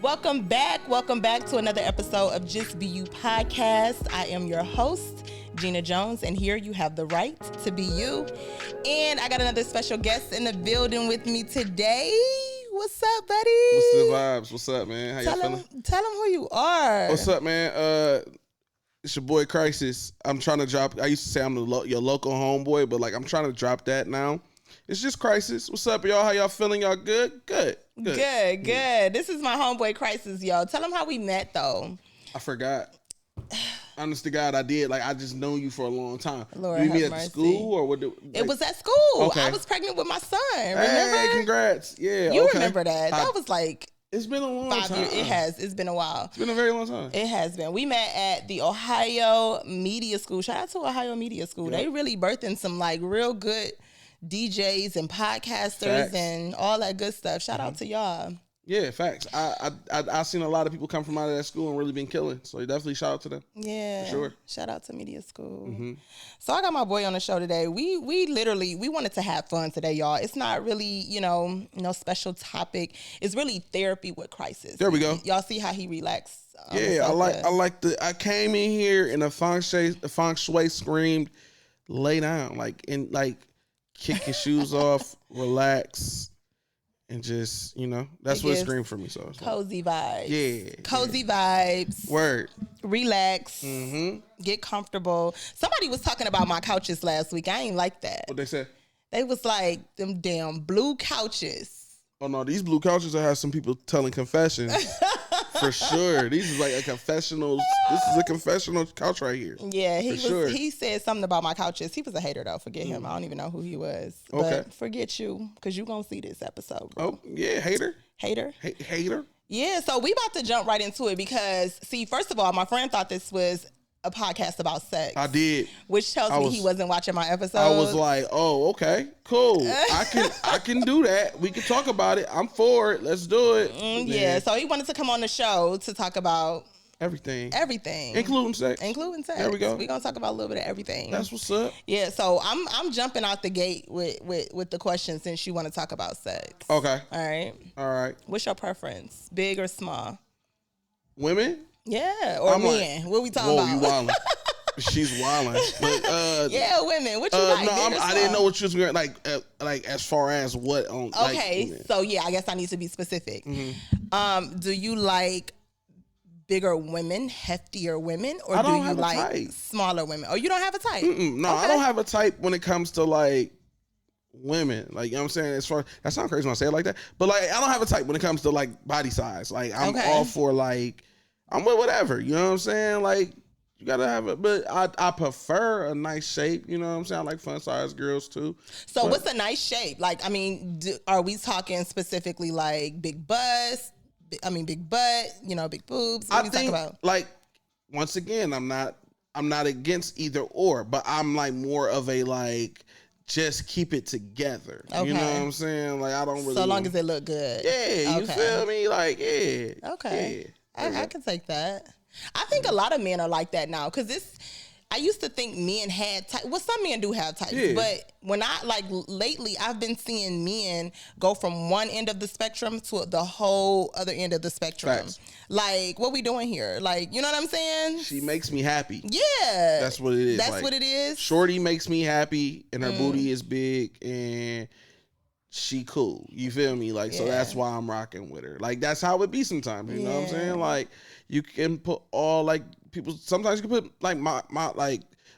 Welcome back. Welcome back to another episode of JustBU Podcast. I am your host, Gina Jones, and here you have the right to be you. And I got another special guest in the building with me today. What's up, buddy? What's the vibes? What's up, man? How y'all feeling? Tell them who you are. What's up, man? It's your boy Crisis. I'm trying to drop. I used to say I'm your local homeboy, but I'm trying to drop that now. It's just Crisis. What's up, y'all? How y'all feeling? Y'all good? Good. This is my homeboy Crisis, yo. Tell them how we met, though. I forgot. Honest to God, I did. I just known you for a long time. Lord you meet have at mercy. School or what? It was at school. Okay. I was pregnant with my son. Remember? Hey, congrats. Yeah. You okay. remember that? That was It's been a long 5 time. years. It has. It's been a while. It's been a very long time. It has been. We met at the Ohio Media School. Shout out to Ohio Media School. Yep. They really birthing some real good DJs and podcasters Facts. and all that good stuff. Shout out to y'all. Yeah, facts. I seen a lot of people come from out of that school and really been killing. So definitely shout out to them. Yeah, for sure. Shout out to Media School. Mm-hmm. So I got my boy on the show today. We wanted to have fun today, y'all. It's not really no special topic. It's really therapy with Crisis. There we go. Y'all see how he relaxed. Yeah, I came in here and the feng shui screamed, lay down, kick your shoes off, relax. And just, that's what it screamed for me. So it's cozy vibes. Yeah. Cozy vibes. Word. Relax. Mm-hmm. Get comfortable. Somebody was talking about my couches last week. I ain't like that. What they say? They was like, them damn blue couches. Oh, no, these blue couches will have some people telling confessions. For sure. These is a confessional. This is a confessional couch right here. Yeah, sure. He said something about my couches. He was a hater, though. Forget him. I don't even know who he was. Okay. But forget you, because you going to see this episode, Oh, bro. yeah, hater? Hater? Hater? Yeah, so we about to jump right into it because, see, first of all, my friend thought this was a podcast about sex. I did. Which tells me he wasn't watching my episode. I was like, oh, okay, cool. I can do that. We can talk about it. I'm for it. Let's do it. Yeah, so he wanted to come on the show to talk about everything. Including sex. There we go. We're going to talk about a little bit of everything. That's what's up. Yeah, so I'm jumping out the gate with the question since you want to talk about sex. Okay. All right. What's your preference? Big or small? Women? Yeah, or men. What we talking about? Whoa, you wildin'. She's wildin'. But, yeah, women. What you like? No, big or I small? didn't know what you was going like as far as what on. Okay, so yeah, I guess I need to be specific. Mm-hmm. Do you like bigger women, heftier women, or do you like smaller women? Oh, you don't have a type? No, okay. I don't have a type when it comes to women. You know what I'm saying? As far that sounds crazy when I say it like that, but I don't have a type when it comes to body size. I'm all for I'm with whatever. You know what I'm saying? You gotta have it, but I prefer a nice shape. You know what I'm saying? I like fun size girls too. So what's a nice shape? Are we talking specifically big bust? Big butt. Big boobs. What are we talking about? Once again, I'm not against either or, but I'm more of a just keep it together. Okay. You know what I'm saying? I don't really. So long as it look good. Yeah, you feel me? Yeah. Okay. Yeah. I can take that. I think a lot of men are like that now because I used to think men had types. Well, some men do have types, but when lately, I've been seeing men go from one end of the spectrum to the whole other end of the spectrum. Facts. What we doing here? You know what I'm saying? She makes me happy. Yeah. That's what it is. That's what it is. Shorty makes me happy and her booty is big and she cool. You feel me? So that's why I'm rocking with her. That's how it be sometimes. You know what I'm saying? You can put all people. Sometimes you can put my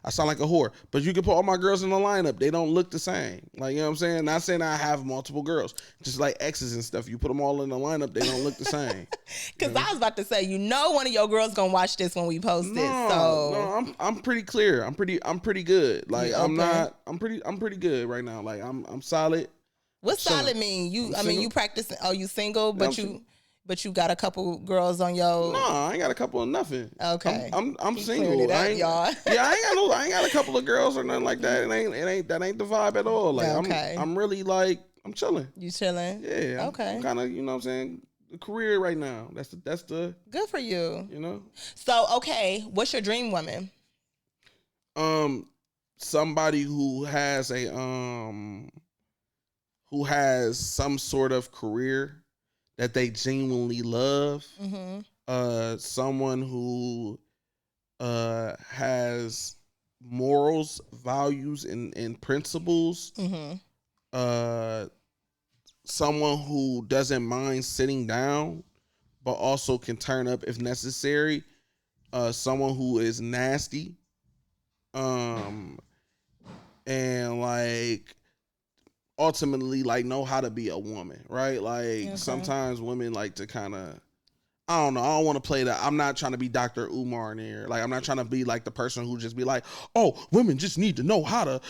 I sound like a whore, but you can put all my girls in the lineup. They don't look the same. You know what I'm saying? Not saying I have multiple girls, just exes and stuff. You put them all in the lineup, they don't look the same. Because I was about to say, one of your girls gonna watch this when we post this. No, I'm pretty clear. I'm pretty good. I'm pretty good right now. I'm solid. What solid mean? You practicing? Oh, you single, but you got a couple girls on your. No, I ain't got a couple of nothing. Okay, I'm single. Y'all. I ain't got a couple of girls or nothing like that. That ain't the vibe at all. I'm really I'm chilling. You chilling? Yeah. Okay. I'm kind of you know what I'm saying the career right now. That's the good for you. You know. So okay, what's your dream woman? Somebody who has some sort of career that they genuinely love, someone who has morals, values, and principles, someone who doesn't mind sitting down, but also can turn up if necessary, someone who is nasty, and like ultimately like know how to be a woman, right? Like sometimes women like to kind of, I don't know. I don't want to play that. I'm not trying to be Dr. Umar in here. Like, I'm not trying to be like the person who just be like, oh, women just need to know how to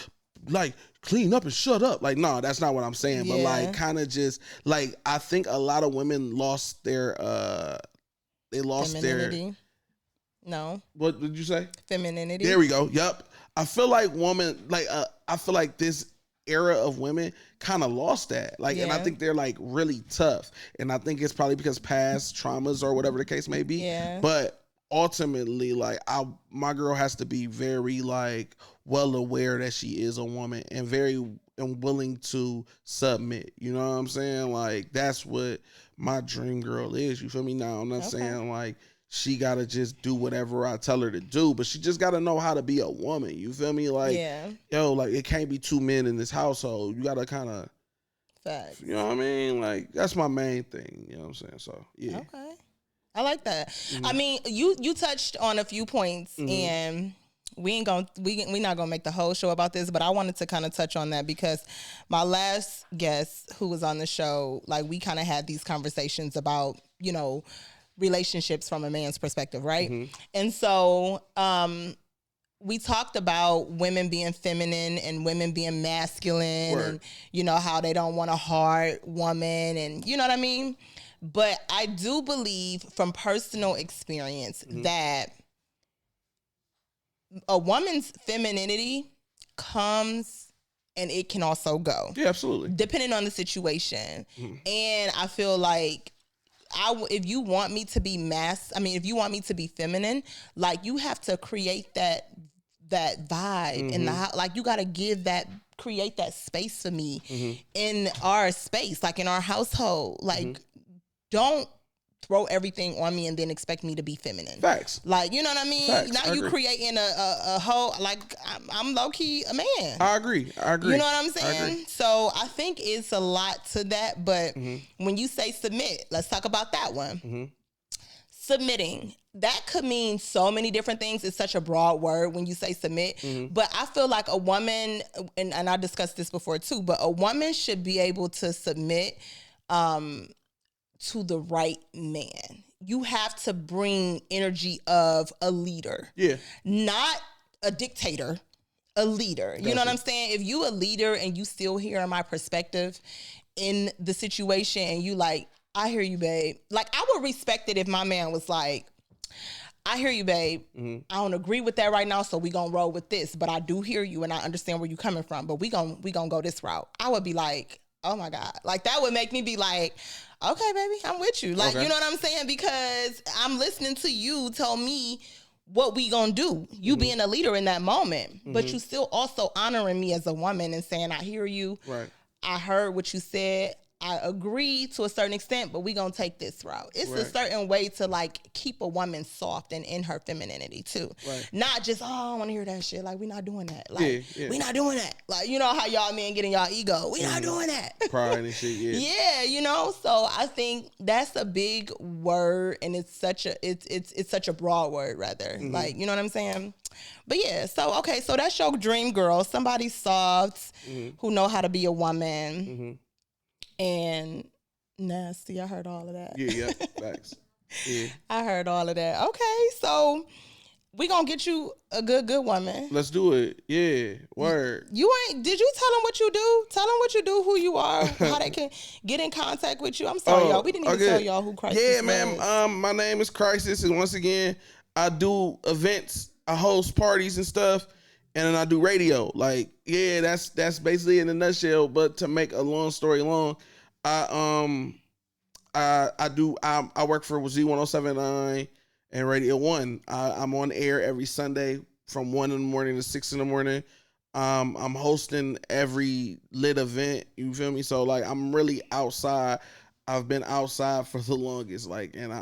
like clean up and shut up. Like, no, that's not what I'm saying. Yeah. But like, kind of just like, I think a lot of women lost their, they lost femininity. No. What did you say? Femininity. There we go. Yep. I feel like I feel like this era of women kind of lost that. Like, and I think they're like really tough. And I think it's probably because past traumas or whatever the case may be. Yeah. But ultimately, like, my girl has to be very like well aware that she is a woman and very willing to submit. You know what I'm saying? Like, that's what my dream girl is. You feel me? Now, I'm not saying like she gotta just do whatever I tell her to do, but she just gotta know how to be a woman. You feel me? Like, yo, like it can't be two men in this household. You gotta kind of, you know what I mean? Like, that's my main thing. You know what I'm saying? So yeah. Okay, I like that. I mean, you touched on a few points, and we not gonna make the whole show about this, but I wanted to kind of touch on that because my last guest who was on the show, like, we kind of had these conversations about, you know, relationships from a man's perspective, right? And so we talked about women being feminine and women being masculine, and you know how they don't want a hard woman, and you know what I mean? But I do believe from personal experience that a woman's femininity comes and it can also go. Yeah, absolutely. Depending on the situation. And I feel like if you want me to be if you want me to be feminine, like, you have to create that vibe in the house. Like, you got to create that space for me in our space, like in our household. Like, don't throw everything on me and then expect me to be feminine. Facts. Like, you know what I mean? Facts. Now you creating a whole, like, I'm low key a man. I agree. You know what I'm saying? So I think it's a lot to that. But when you say submit, let's talk about that one. Submitting, that could mean so many different things. It's such a broad word when you say submit. But I feel like a woman, and I discussed this before too, but a woman should be able to submit to the right man. You have to bring energy of a leader. Yeah. Not a dictator, a leader. Gotcha. You know what I'm saying? If you a leader and you still hearing my perspective in the situation and you like, I hear you, babe. Like, I would respect it if my man was like, I hear you, babe. I don't agree with that right now, so we gonna roll with this. But I do hear you and I understand where you coming from, but we gonna go this route. I would be like, oh my God. Like, that would make me be like, okay, baby, I'm with you. Like, you know what I'm saying? Because I'm listening to you tell me what we gonna do. You being a leader in that moment, but you still also honoring me as a woman and saying, I hear you. Right. I heard what you said. I agree to a certain extent, but we gonna take this route. It's a certain way to like keep a woman soft and in her femininity too. Right. Not just, oh, I want to hear that shit. Like, we not doing that. Like, we not doing that. Like, you know how y'all men get in y'all ego. We not doing that. Pride and shit. Yeah. Yeah, you know. So I think that's a big word, and it's such a broad word rather. Like, you know what I'm saying? But yeah, so okay, so that's your dream girl, somebody soft who know how to be a woman. And nasty. I heard all of that. Yeah, facts. Yeah. I heard all of that. Okay, so we gonna get you a good woman. Let's do it. Yeah, word. Did you tell them what you do? Tell them what you do, who you are, how they can get in contact with you. I'm sorry, y'all. We didn't even tell y'all who Crisis is. Yeah, man. My name is Crisis, and once again, I do events, I host parties and stuff. And then I do radio. Like, yeah, that's basically in a nutshell. But to make a long story long, I work for Z1079 and Radio 1. I'm on air every Sunday from 1 in the morning to 6 in the morning. I'm hosting every lit event. You feel me? So like, I'm really outside. I've been outside for the longest, like, and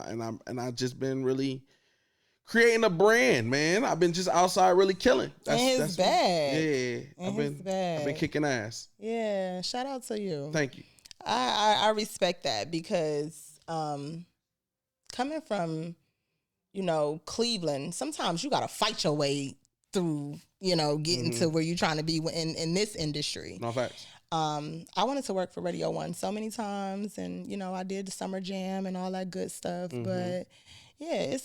I just been really creating a brand, man. I've been just outside really killing. That's bad. Yeah, I've been kicking ass. Yeah, shout out to you. Thank you. I respect that because coming from, Cleveland, sometimes you gotta fight your way through, getting to where you're trying to be in this industry. No facts. I wanted to work for Radio 1 so many times, and I did the summer jam and all that good stuff. But yeah,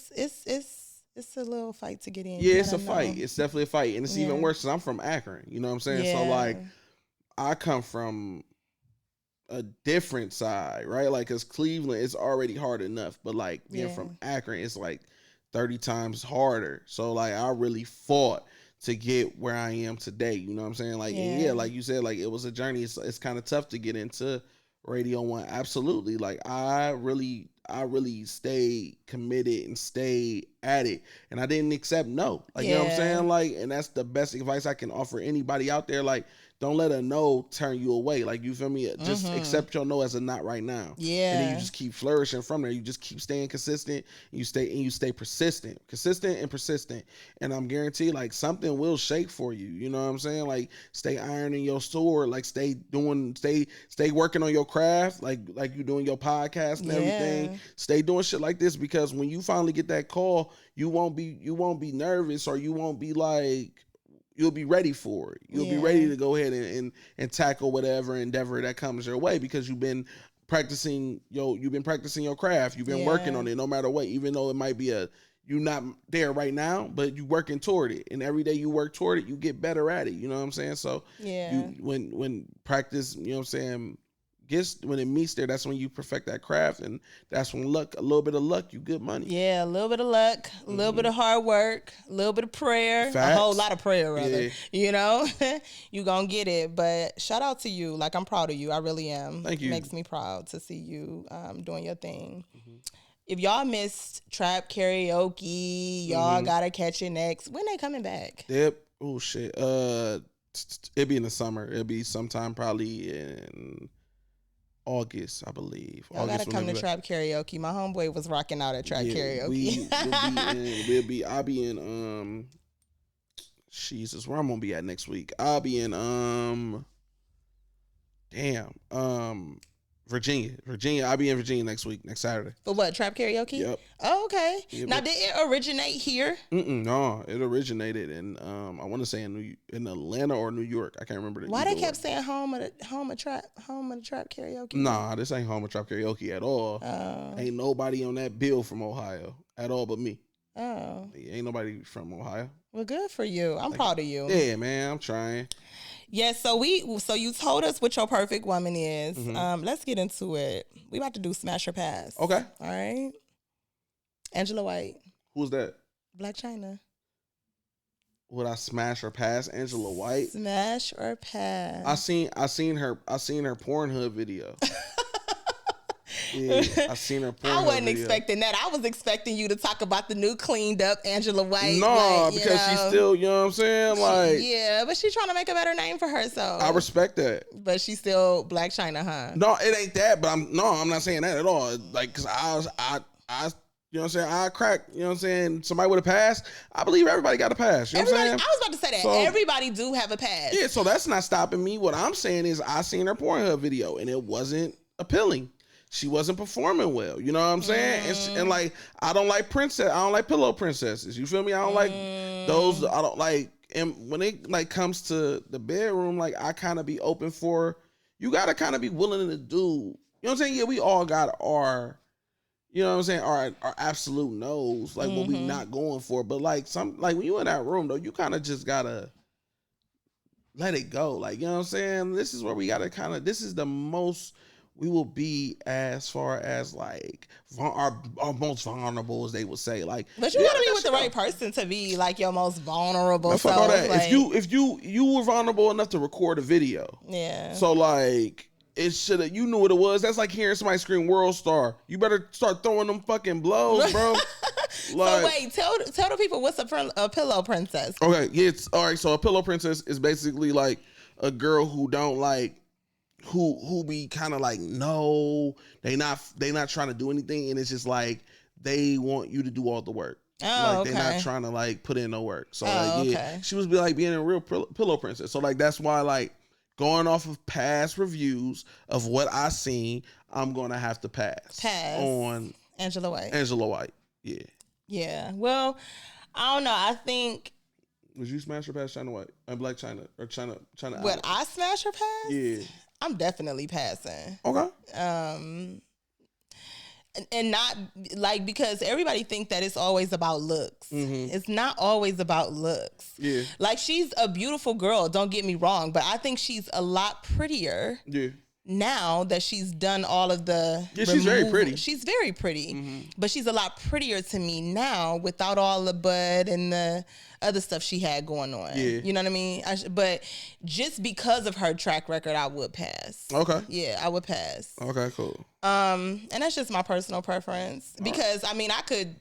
it's a little fight to get in. Yeah, it's a fight. It's definitely a fight, and it's even worse because I'm from Akron. You know what I'm saying? Yeah. So like, I come from a different side, right? Like, cause Cleveland is already hard enough, but like being from Akron, it's like 30 times harder. So like, I really fought to get where I am today. You know what I'm saying? Like, yeah, like you said, like it was a journey. It's kind of tough to get into Radio 1. Absolutely. Like I really stayed committed and stayed at it, and I didn't accept no. Like, you know what I'm saying? Like, and that's the best advice I can offer anybody out there. Like, don't let a no turn you away. Like, you feel me? Just accept your no as a not right now. Yeah. And then you just keep flourishing from there. You just keep staying consistent. And you stay persistent. Consistent and persistent. And I'm guaranteed, like, something will shake for you. You know what I'm saying? Like, stay ironing your sword. Like, stay working on your craft. Like you doing your podcast and everything. Stay doing shit like this, because when you finally get that call, you won't be nervous, or you won't be like, you'll be ready for it. You'll be ready to go ahead and tackle whatever endeavor that comes your way, because you've been practicing your craft. You've been working on it, no matter what, even though it might be you're not there right now, but you working toward it. And every day you work toward it, you get better at it. You know what I'm saying? So when practice, you know what I'm saying, when it meets there, that's when you perfect that craft, and that's when a little bit of luck, you good money. Yeah, a little bit of luck, a little bit of hard work, a little bit of prayer, Facts. A whole lot of prayer, rather. You gonna get it. But shout out to you. Like, I'm proud of you. I really am. Thank you. It makes me proud to see you doing your thing. If y'all missed Trap Karaoke, y'all gotta catch it next. When they coming back? Yep. Oh shit. It'll be in the summer. It'll be sometime probably in August, I believe. Y'all gotta come to Trap Karaoke. My homeboy was rocking out at Trap Karaoke. I'll be in Jesus, where I'm gonna be at next week? I'll be in Virginia. I'll be in Virginia next week, next Saturday. For what, Trap Karaoke? Yep. Oh, okay. Yep. Now, did it originate here? No, it originated in I want to say in Atlanta or New York. I can't remember. Why they kept saying home of the trap karaoke? Nah, this ain't home of trap karaoke at all. Ain't nobody on that bill from Ohio at all but me. Oh. Ain't nobody from Ohio. Well, good for you. I'm proud of you. Yeah, man, I'm trying. Yeah, so you told us what your perfect woman is. Let's get into it. We about to do Smash or Pass. Okay. All right. Angela White. Who's that? Black China. Would I smash or pass Angela White? Smash or pass? I seen her Pornhub video. Yeah, I seen her Pornhub I wasn't video. expecting that. I was expecting you to talk about the new cleaned up Angela White. No, because she's still, you know what I'm saying? Like, yeah, but she's trying to make a better name for herself. I respect that. But she's still Black China, huh? No, it ain't that. But I'm not saying that at all. Like, cause I you know what I'm saying? I crack, you know what I'm saying? Somebody with a pass. I believe everybody got a pass. You know what I'm saying? I was about to say that. So, everybody do have a pass. Yeah, so that's not stopping me. What I'm saying is I seen her Pornhub video and it wasn't appealing. She wasn't performing well. You know what I'm saying? And like, I don't like pillow princesses. You feel me? I don't like those. I don't like, and when it like comes to the bedroom, like I kind of be open for, you got to kind of be willing to do, you know what I'm saying? Yeah, we all got our, you know what I'm saying? Our absolute no's, like what we not going for. But like when you in that room though, you kind of just gotta let it go. Like, you know what I'm saying? This is where we gotta this is the most we will be as far as like our most vulnerable, as they would say. Like, but you gotta be with the right person to be like your most vulnerable. Fuck all that. Like, if you were vulnerable enough to record a video, yeah. So like, it should have. You knew what it was. That's like hearing somebody scream "World Star." You better start throwing them fucking blows, bro. So wait, tell the people what's a pillow princess. Okay, yeah, it's all right. So a pillow princess is basically like a girl who don't like who be kind of like, no, they not trying to do anything, and it's just like they want you to do all the work. Oh, like they're not trying to like put in no work. So okay. she was like being a real pillow princess. So like that's why like going off of past reviews of what I seen, I'm gonna have to pass on Angela White. Angela White. Yeah. Well, I don't know. I think. Would you smash her past China White? Black China or China? Would I smash her past? Yeah. I'm definitely passing. Okay. And not like, because everybody think that it's always about looks. Mm-hmm. It's not always about looks. Yeah. Like, she's a beautiful girl, don't get me wrong, but I think she's a lot prettier. Yeah. Now that she's done all of the she's very pretty. She's very pretty. Mm-hmm. But she's a lot prettier to me now without all the bud and the other stuff she had going on. Yeah. You know what I mean? But just because of her track record, I would pass. Okay. Yeah, I would pass. Okay, cool. And that's just my personal preference. Because I mean, I could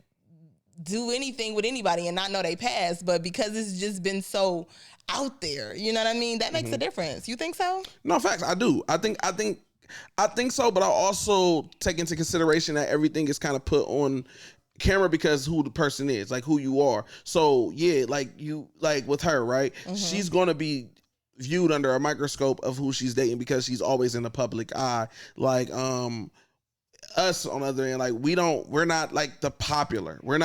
do anything with anybody and not know they passed, but because it's just been so out there, you know what I mean? That makes a difference. You think so? No, facts. I do. I think so, but I also take into consideration that everything is kind of put on camera because who the person is, like who you are. So yeah, like you, like with her, right? She's gonna be viewed under a microscope of who she's dating because she's always in the public eye. Like us on the other end, like we're not like the popular. We're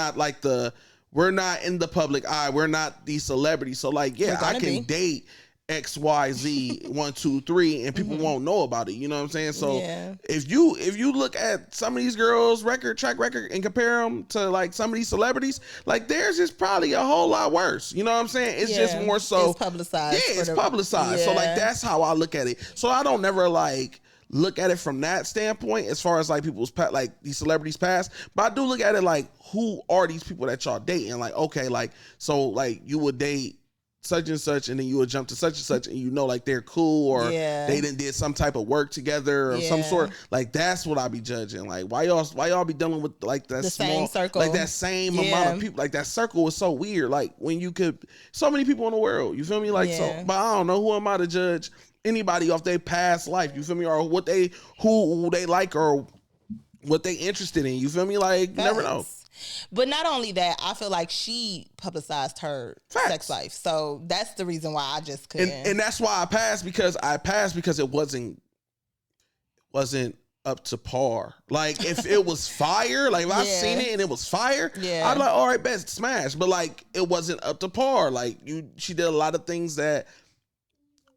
not in the public eye. We're not these celebrities. So like, yeah, I can date XYZ 1, 2, 3, and people won't know about it. You know what I'm saying? So if you look at some of these girls' track record and compare them to like some of these celebrities, like theirs is probably a whole lot worse. You know what I'm saying? It's just more so it's publicized. Yeah, it's publicized. So like that's how I look at it. So I don't never like look at it from that standpoint as far as like people's like these celebrities past, but I do look at it like, who are these people that y'all dating? Like, okay, like, so like you would date such and such and then you would jump to such and such and you know like they're cool or they did some type of work together or some sort. Like that's what I be judging. Like why y'all be dealing with like that same circle, like that same amount of people. Like that circle is so weird. Like when you could, so many people in the world, you feel me? Like so, but I don't know, who am I to judge anybody off their past life, you feel me, or what who they like or what they interested in, you feel me? Like, you never know. But not only that, I feel like she publicized her sex life, so that's the reason why I just couldn't. And that's why I passed, because it wasn't up to par. Like if it was fire, like if I seen it and it was fire, I'd be like, all right, best smash. But like it wasn't up to par. Like she did a lot of things that,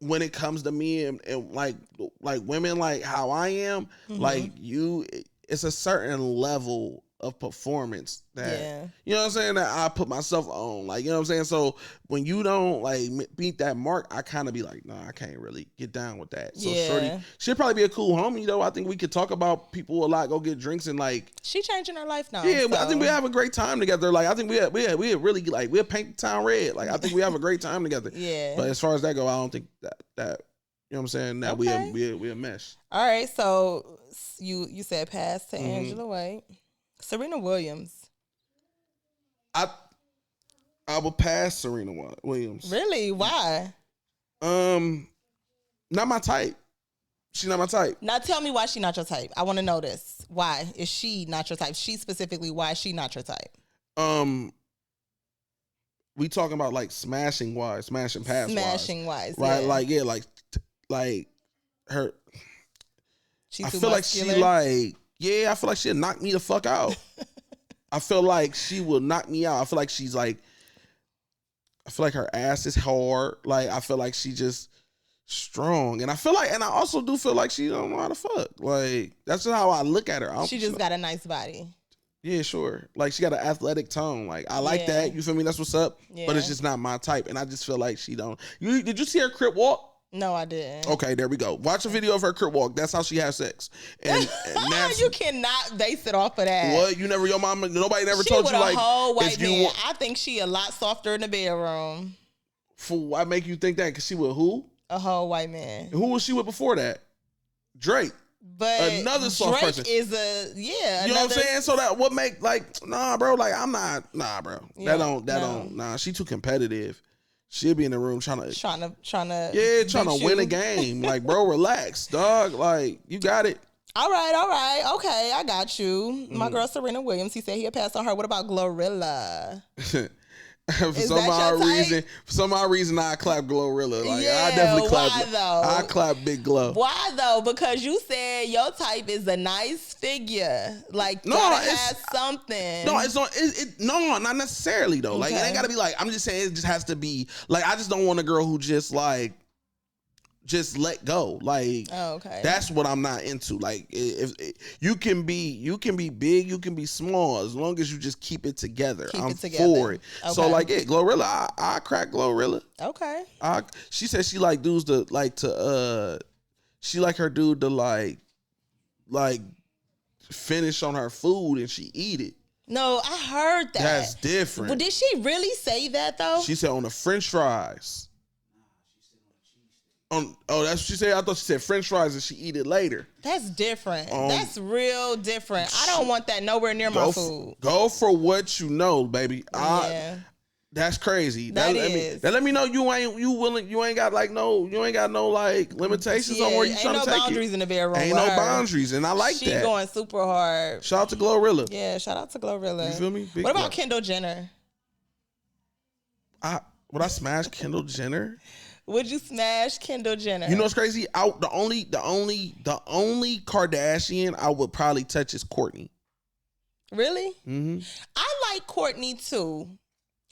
when it comes to me and like women, like how I am, like it's a certain level of performance that, you know what I'm saying, that I put myself on, like, you know what I'm saying? So when you don't like beat that mark, I kind of be like, nah, I can't really get down with that. So shorty, she'll probably be a cool homie though. I think we could talk about people a lot, go get drinks, and like she changing her life now. Yeah, so. I think we have a great time together. Like I think we really like we'll paint the town red. Like I think we have a great time together. But as far as that go, I don't think that you know what I'm saying, that we a mesh. All right, so you said pass to Angela White. Serena Williams. I would pass Serena Williams. Really? Why? Not my type. She's not my type. Now tell me why she not your type. I want to know this. Why is she not your type? She specifically, why is she not your type? We talking about like smashing wise, smashing wise, right? Yeah. Like her. She's I feel muscular. Like I feel like she'll knock me the fuck out. I feel like she will knock me out. I feel like her ass is hard. Like I feel like she just strong, and I also do feel like she don't know how to fuck. Like that's just how I look at her. She just got a nice body. Yeah, sure. Like she got an athletic tone. Like I like that. You feel me? That's what's up. Yeah. But it's just not my type, and I just feel like she don't. Did you see her crip walk? No, I didn't. Okay, there we go. Watch a video of her crip walk. That's how she has sex. And you cannot base it off of that. What? Your mama, nobody never told you like. She with a whole white man. I think she a lot softer in the bedroom. Why make you think that? Because she with who? A whole white man. And who was she with before that? Drake. But another soft Drake person is you know what I'm saying? So that what make like, nah, bro, like I'm not, nah, bro. Yeah, that don't, nah, she too competitive. She'll be in the room trying to win a game. Like, bro, relax, dog. Like, you got it. All right. Okay, I got you. My girl Serena Williams, he said he'll pass on her. What about Glorilla? For some odd reason, I clap Glorilla. Like, I definitely clap. Why though? I clap Big Glow. Why though? Because you said your type is a nice figure. Like, gotta have something. No, no, not necessarily though. Like, it ain't gotta be like. I'm just saying, it just has to be like. I just don't want a girl who just like. Just let go. Like, that's what I'm not into. Like, if you can be big, you can be small, as long as you just keep it together. I'm for it. Okay. So like, Glorilla, I crack Glorilla. Okay. She said she like dudes she like her dude to like finish on her food and she eat it. No, I heard that. That's different. Well, did she really say that though? She said on the French fries. That's what she said. I thought she said French fries and she eat it later. That's different. That's real different. I don't want that nowhere near my food. Go for what you know, baby. That's crazy. That let me know you ain't got no like limitations on where you trying to take it. Ain't no boundaries in the bedroom. Ain't no boundaries, and I like that. She going super hard. Shout out to Glorilla. Yeah, shout out to Glorilla. You feel me? What about Kendall Jenner? Would I smash Kendall Jenner? Would you smash Kendall Jenner? You know what's crazy? The only Kardashian I would probably touch is Kourtney. Really? Mm-hmm. I like Kourtney too.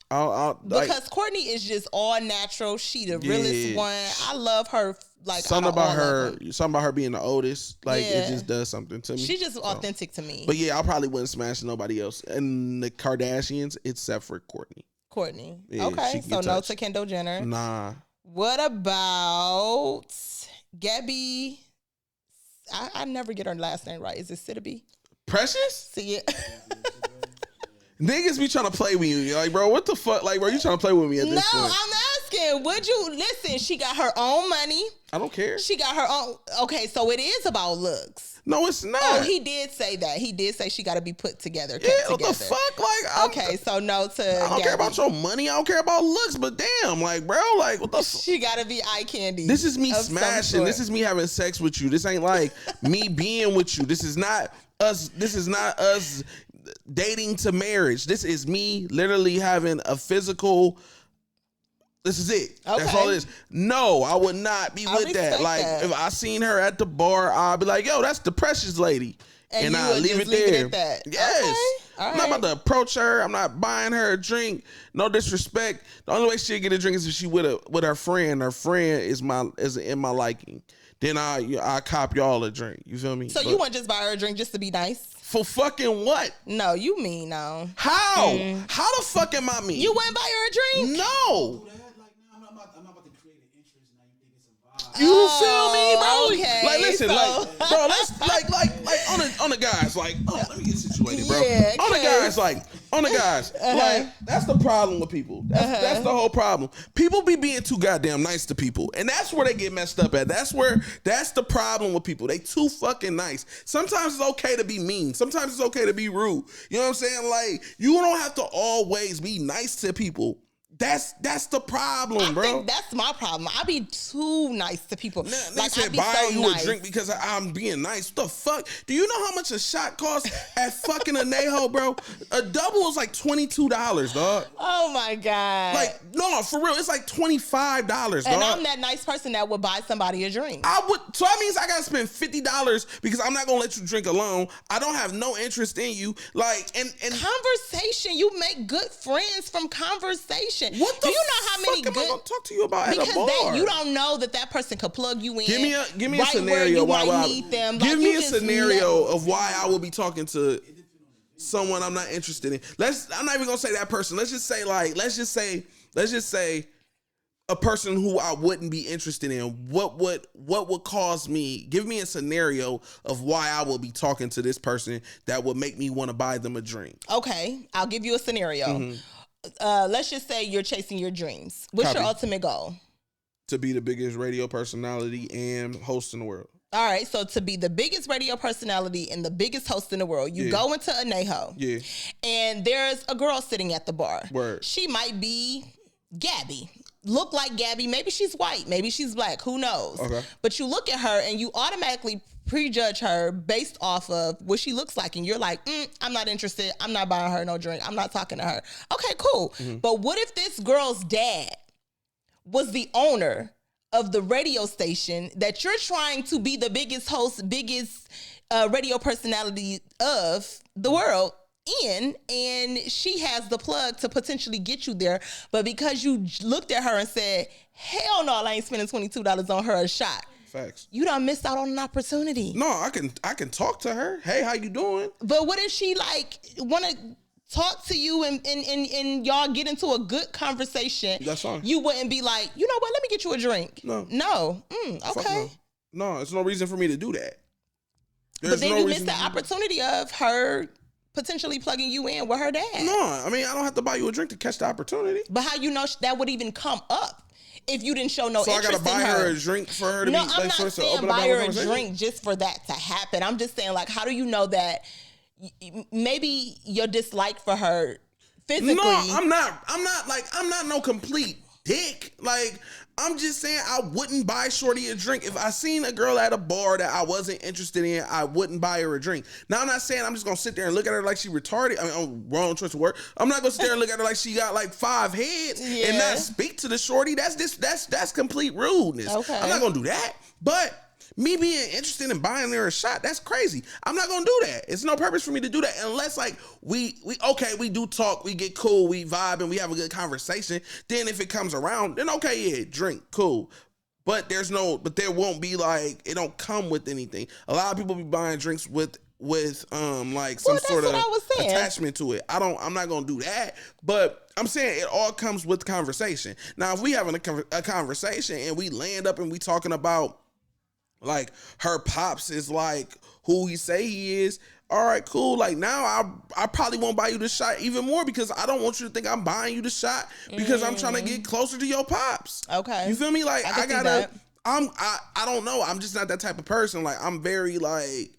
Because Kourtney is just all natural. She the realest one. I love her. Like, something about her being the oldest. Like, it just does something to me. She's just authentic to me. But yeah, I probably wouldn't smash nobody else. And the Kardashians, except for Kourtney. Yeah, okay, so no to Kendall Jenner. Nah. What about Gabby? I never get her last name right. Is it Sidibe? Precious? See it. Niggas be trying to play with you. Like, bro, what the fuck? Like, bro, you trying to play with me at this point? No, I'm asking. Would you listen? She got her own money. I don't care. She got her own. Okay, so it is about looks. No, it's not. Oh, he did say that. He did say she got to be put together. What the fuck? Like, okay, so no to. I don't care about your money. I don't care about looks. But damn, like, bro, like, what the fuck? She got to be eye candy. This is me smashing. This is me having sex with you. This ain't like me being with you. This is not us. This is not us dating to marriage. This is me literally having a physical. This is it. Okay. That's all it is. No, I would not be with that. Like, if I seen her at the bar, I'd be like, yo, that's the Precious lady. And I leave it there. Yes. Okay. I'm not about to approach her. I'm not buying her a drink. No disrespect. The only way she'll get a drink is if she with her friend. Her friend is in my liking. Then I cop y'all a drink. You feel me? So you want to just buy her a drink just to be nice? For fucking what? No, you mean no. How? How the fuck am I mean? You wouldn't buy her a drink? No. You feel me, bro? Okay, like, listen, like, bro, let's like on the guys, like, let me get situated, bro. Yeah, on the guys, like, that's the problem with people. That's the whole problem. People be being too goddamn nice to people, and that's where they get messed up at. That's the problem with people. They too fucking nice. Sometimes it's okay to be mean. Sometimes it's okay to be rude. You know what I'm saying? Like, you don't have to always be nice to people. That's the problem, bro. I think that's my problem. I be too nice to people. Like, I be buying you a drink because I'm being nice. What the fuck? Do you know how much a shot costs at fucking Anejo, bro? A double is like $22, dog. Oh my god. Like, no, for real, it's like $25, dog. And I'm that nice person that would buy somebody a drink. So that means I gotta spend $50 because I'm not gonna let you drink alone. I don't have no interest in you. Like, and conversation. You make good friends from conversation. What the Do you know how many fuck am I gonna talk to you about at a bar? Because you don't know that person could plug you in. Give me a scenario why you need them. Give me a scenario of why I will be talking to someone I'm not interested in. I'm not even gonna say that person. Let's just say a person who I wouldn't be interested in. What would cause me? Give me a scenario of why I will be talking to this person that would make me want to buy them a drink. Okay, I'll give you a scenario. Mm-hmm. Let's just say you're chasing your dreams. What's your ultimate goal? To be the biggest radio personality and host in the world. All right, so to be the biggest radio personality and the biggest host in the world, you go into Anejo. Yeah. And there's a girl sitting at the bar. Word. She might be Gabby. look like Gabby. Maybe she's white. Maybe she's black. Who knows? Okay. But you look at her and you automatically prejudge her based off of what she looks like. And you're like, I'm not interested. I'm not buying her no drink. I'm not talking to her. Okay, cool. But what if this girl's dad was the owner of the radio station that you're trying to be the biggest host, biggest radio personality of the world in, and she has the plug to potentially get you there, but because you looked at her and said, hell no, I ain't spending $22 on her a shot. Facts. You done missed out on an opportunity. No, I can talk to her. Hey, how you doing? But what if she like want to talk to you and y'all get into a good conversation? That's fine. You wouldn't be like, you know what, let me get you a drink. No. Okay. No, it's no reason for me to do that. But then you missed the opportunity of her potentially plugging you in with her dad. No, I mean, I don't have to buy you a drink to catch the opportunity. But how you know that would even come up if you didn't show no interest in her? So I gotta buy her a drink for her to be like, I'm not saying buy her a drink just for that to happen. I'm just saying, like, how do you know that maybe your dislike for her physically? No, I'm not no complete dick. Like, I'm just saying I wouldn't buy Shorty a drink. If I seen a girl at a bar that I wasn't interested in, I wouldn't buy her a drink. Now, I'm not saying I'm just going to sit there and look at her like she retarded. I mean, I'm wrong choice of word. I'm not going to sit there and look at her like she got like 5 heads and not speak to the Shorty. That's complete rudeness. Okay. I'm not going to do that. But me being interested in buying her a shot, that's crazy. I'm not gonna do that. It's no purpose for me to do that unless like we do talk, we get cool, we vibe, and we have a good conversation. Then if it comes around, then okay, yeah, drink, cool. But there won't be like, it don't come with anything. A lot of people be buying drinks with like some sort of attachment to it. I'm not gonna do that. But I'm saying it all comes with conversation. Now, if we having a conversation and we land up and we talking about like her pops is like who he say he is, all right, cool. Like now I probably won't buy you the shot even more because I don't want you to think I'm buying you the shot because I'm trying to get closer to your pops. Okay. You feel me? Like I don't know. I'm just not that type of person. Like I'm very like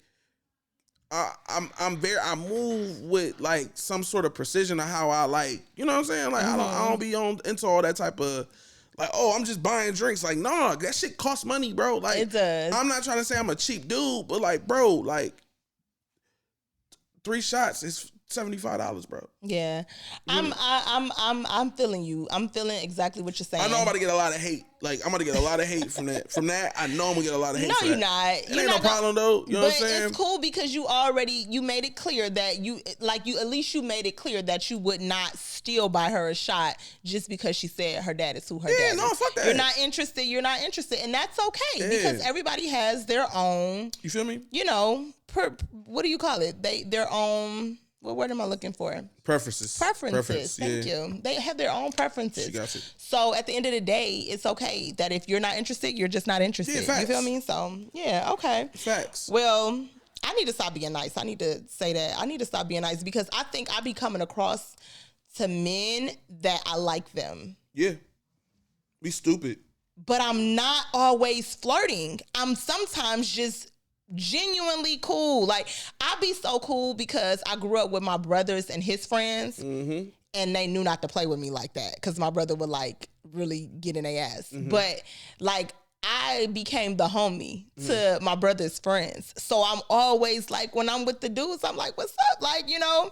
I move with like some sort of precision of how I like, you know what I'm saying? Like I don't be into all that type of like, oh, I'm just buying drinks. Like, no, that shit costs money, bro. Like, it does. I'm not trying to say I'm a cheap dude, but like, bro, like 3 shots is $75, bro. Yeah. I'm feeling you. I'm feeling exactly what you're saying. I know I'm about to get a lot of hate. Like, I'm about to get a lot of hate from that. From that, I know I'm gonna get a lot of hate. No, you're not. It ain't no problem though. You know what I'm saying? But it's cool because you made it clear that you made it clear that you would not still buy her a shot just because she said her dad is who her dad is. No, fuck that. You're not interested, and that's okay because everybody has their own. You feel me? You know, what do you call it? Their own. What word am I looking for? Preferences. Thank you. They have their own preferences. She got it. So at the end of the day, it's okay that if you're not interested, you're just not interested. Yeah, facts. You feel me? So yeah, okay. Facts. Well, I need to stop being nice. I need to say that. I need to stop being nice because I think I be coming across to men that I like them. Yeah. Be stupid. But I'm not always flirting. I'm sometimes just genuinely cool. Like I be so cool because I grew up with my brothers and his friends, and they knew not to play with me like that because my brother would like really get in their ass. But like I became the homie to my brother's friends, so I'm always like when I'm with the dudes, I'm like, "What's up?" Like, you know.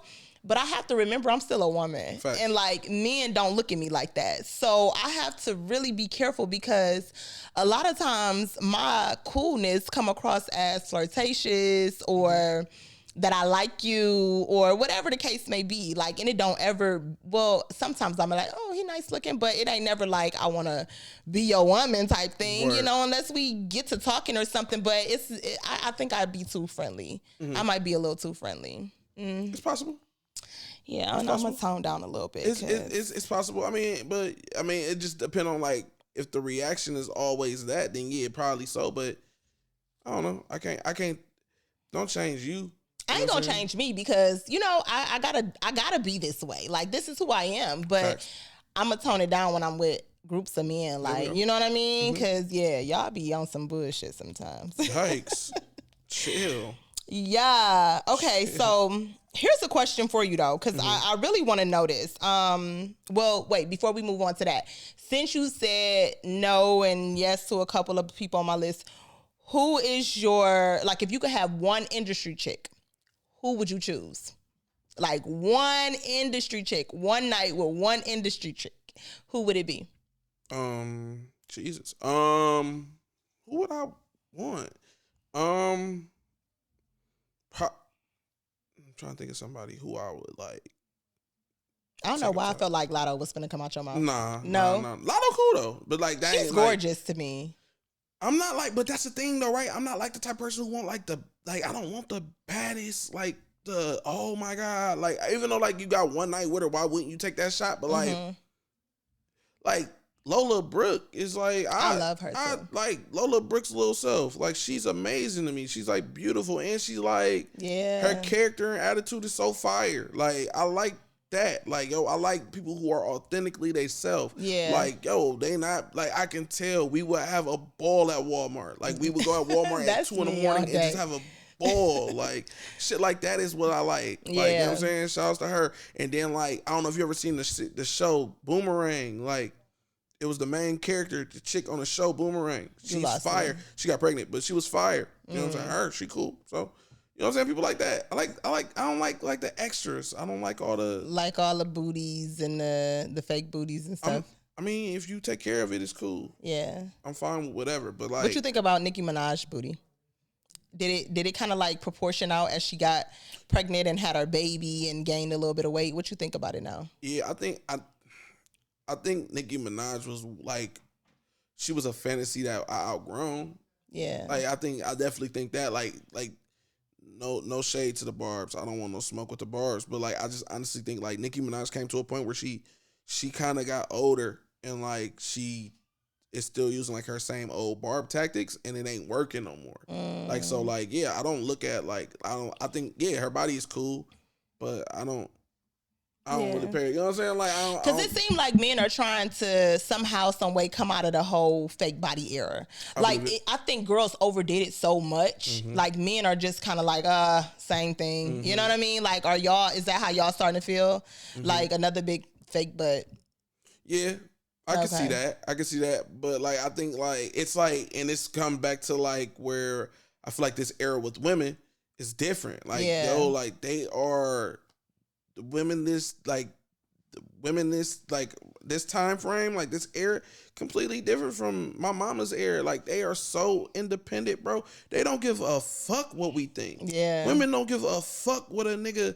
But I have to remember I'm still a woman. Fact. And like men don't look at me like that. So I have to really be careful because a lot of times my coolness come across as flirtatious or that I like you or whatever the case may be. Like, and it don't ever, well, sometimes I'm like, oh, he nice looking, but it ain't never like I want to be your woman type thing, you know, unless we get to talking or something. But I think I'd be too friendly. I might be a little too friendly. It's possible. Yeah, I'm gonna tone down a little bit. It's possible. I mean, it just depends on like if the reaction is always that, then yeah, probably so. But I don't know. I can't. Don't change you. I ain't gonna change me because you know I gotta be this way. Like this is who I am. But Facts. I'm gonna tone it down when I'm with groups of men. Like you know what I mean? Because yeah, y'all be on some bullshit sometimes. Yikes! Chill. Yeah. Okay. So here's a question for you though, because I really want to know this. Well, wait, before we move on to that, since you said no and yes to a couple of people on my list, who is your, like, if you could have one industry chick, who would you choose? Like one industry chick, one night with one industry chick, who would it be? Jesus. Who would I want? I'm trying to think of somebody who I would like. I don't know why I felt like Lotto was gonna come out your mouth. Nah. Lotto cool though, but like that she's gorgeous to me. I'm not like, but that's the thing though, right? I'm not like the type of person who want like I don't want the baddest, like the, oh my God, like even though like you got one night with her, why wouldn't you take that shot? But like Lola Brooke is like, I love her too. Like Lola Brooke's little self, like she's amazing to me. She's like beautiful, and she's like, her character and attitude is so fire. Like I like that. Like, yo, I like people who are authentically they self. Yeah. Like, yo, they not like, I can tell we would have a ball at Walmart. Like we would go at Walmart at 2 a.m. and just have a ball. Like shit like that is what I like. Like, you know what I'm saying? Shouts to her. And then like, I don't know if you ever seen the show Boomerang. Like it was the main character, the chick on the show Boomerang. She's fire. Me. She got pregnant, but she was fire. You know what I'm saying? Her, she cool. So you know what I'm saying? People like that. I don't like the extras. I don't like all the booties and the fake booties and stuff. I mean, if you take care of it, it's cool. Yeah. I'm fine with whatever. But like, what you think about Nicki Minaj booty? Did it kind of like proportion out as she got pregnant and had her baby and gained a little bit of weight? What you think about it now? Yeah, I think Nicki Minaj was like, she was a fantasy that I outgrown. Yeah. Like I definitely think that like no shade to the Barbs. I don't want no smoke with the Barbs, but like I just honestly think like Nicki Minaj came to a point where she kind of got older and like she is still using like her same old Barb tactics and it ain't working no more. Like so like I don't look at like I think her body is cool, but I don't really pay. You know what I'm saying? Like because it seemed like men are trying to somehow, some way come out of the whole fake body era. I think girls overdid it so much. Mm-hmm. Like men are just kind of like same thing. Mm-hmm. You know what I mean? Like is that how y'all starting to feel? Mm-hmm. Like another big fake butt? Yeah. I can see that. But like I think like it's like, and it's come back to like where I feel like this era with women is different. Like like they are the women this time frame, like this era, completely different from my mama's era. Like they are so independent, bro. They don't give a fuck what we think. Yeah. Women don't give a fuck what a nigga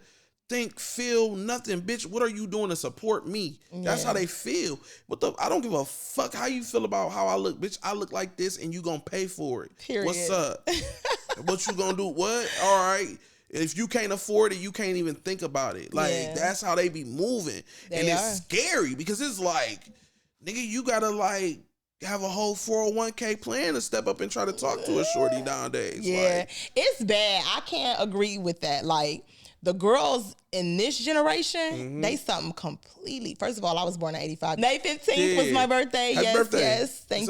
think, feel, nothing. Bitch, what are you doing to support me? That's how they feel. I don't give a fuck how you feel about how I look. Bitch, I look like this and you gonna pay for it. Period. What's up? What you gonna do? What? All right. If you can't afford it, you can't even think about it. Like, that's how they be moving. It's scary because it's like, nigga, you gotta like have a whole 401k plan to step up and try to talk to a shorty nowadays. Yeah, like, it's bad. I can't agree with that. Like, the girls in this generation, they something completely. First of all, I was born in 85. May 15th was my birthday. Happy birthday. Yes. Thank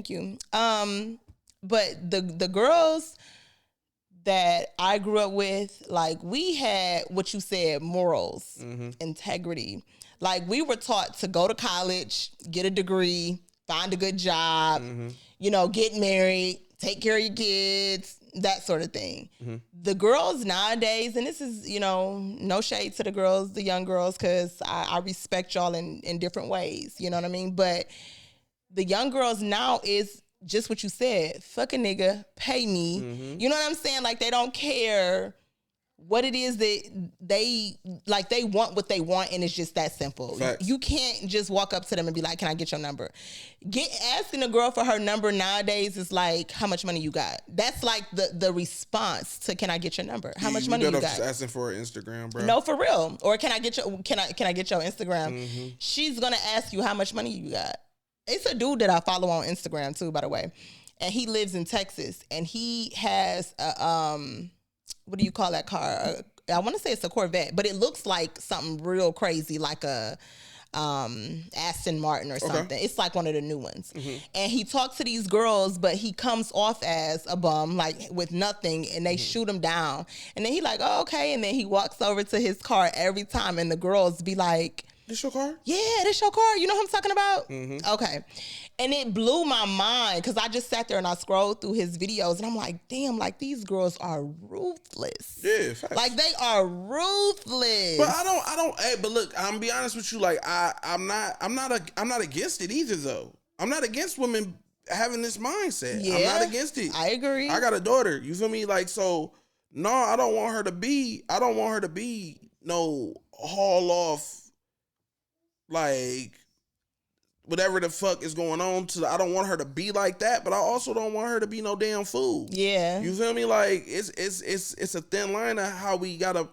you. But the girls that I grew up with, like, we had what you said, morals, integrity. Like, we were taught to go to college, get a degree, find a good job, get married, take care of your kids, that sort of thing. The girls nowadays, and this is, no shade to the girls, the young girls, because I respect y'all in different ways, you know what I mean? But the young girls now is just what you said, fuck a nigga, pay me. You know what I'm saying? Like, they don't care what it is that they want what they want, and it's just that simple. Facts. You can't just walk up to them and be like, can I get your number? Asking a girl for her number nowadays is like, how much money you got? That's like the response to, can I get your number? How much money you got? Just asking for her Instagram, bro. No, for real. Or can I get your Instagram? She's gonna ask you how much money you got. It's a dude that I follow on Instagram too, by the way. And he lives in Texas, and he has a what do you call that car? I want to say it's a Corvette, but it looks like something real crazy, like a Aston Martin or something. It's like one of the new ones. And he talks to these girls, but he comes off as a bum, like with nothing, and they shoot him down. And then he like, oh, okay. And then he walks over to his car every time, and the girls be like, this your car? Yeah, this your car. You know what I'm talking about? Okay. And it blew my mind because I just sat there and I scrolled through his videos and I'm like, damn, like these girls are ruthless. Yeah, facts. Like they are ruthless. But I don't. Hey, but look, I'm gonna be honest with you. Like I'm not against it either though. I'm not against women having this mindset. Yeah, I'm not against it. I agree. I got a daughter. You feel me? Like, so no, I don't want her to be no haul off, like whatever the fuck is going on. I don't want her to be like that, but I also don't want her to be no damn fool. Yeah. You feel me? Like it's a thin line of how we gotta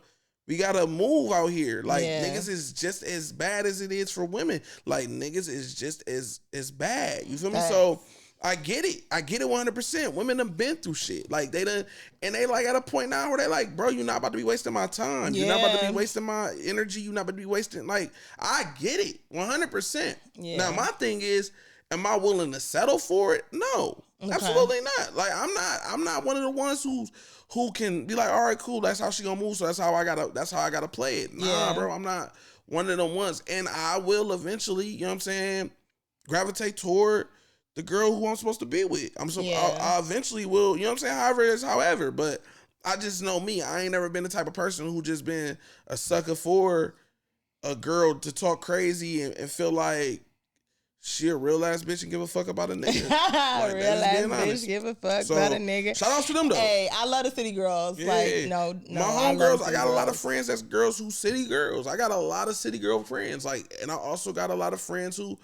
move out here. Like niggas is just as bad as it is for women. Like niggas is just as bad. You feel me? So I get it. I get it 100%. Women done been through shit. Like they done, and they like at a point now where they like, bro, you're not about to be wasting my time. You're not about to be wasting my energy. You're not about to be wasting. Like I get it 100%. Yeah. Now my thing is, am I willing to settle for it? No, absolutely not. Like I'm not one of the ones who can be like, all right, cool. That's how she gonna move. So that's how I gotta play it. Nah, bro, I'm not one of them ones. And I will eventually, you know what I'm saying, gravitate toward the girl who I'm supposed to be with. I eventually will, you know what I'm saying? However, but I just know me. I ain't never been the type of person who just been a sucker for a girl to talk crazy and feel like she a real ass bitch and give a fuck about a nigga. Like, real ass bitch give a fuck about a nigga. Shout outs to them though. Hey, I love the city girls. Yeah. Like no, my homegirls. I got a lot of friends that's girls who city girls. I got a lot of city girl friends. Like, and I also got a lot of friends who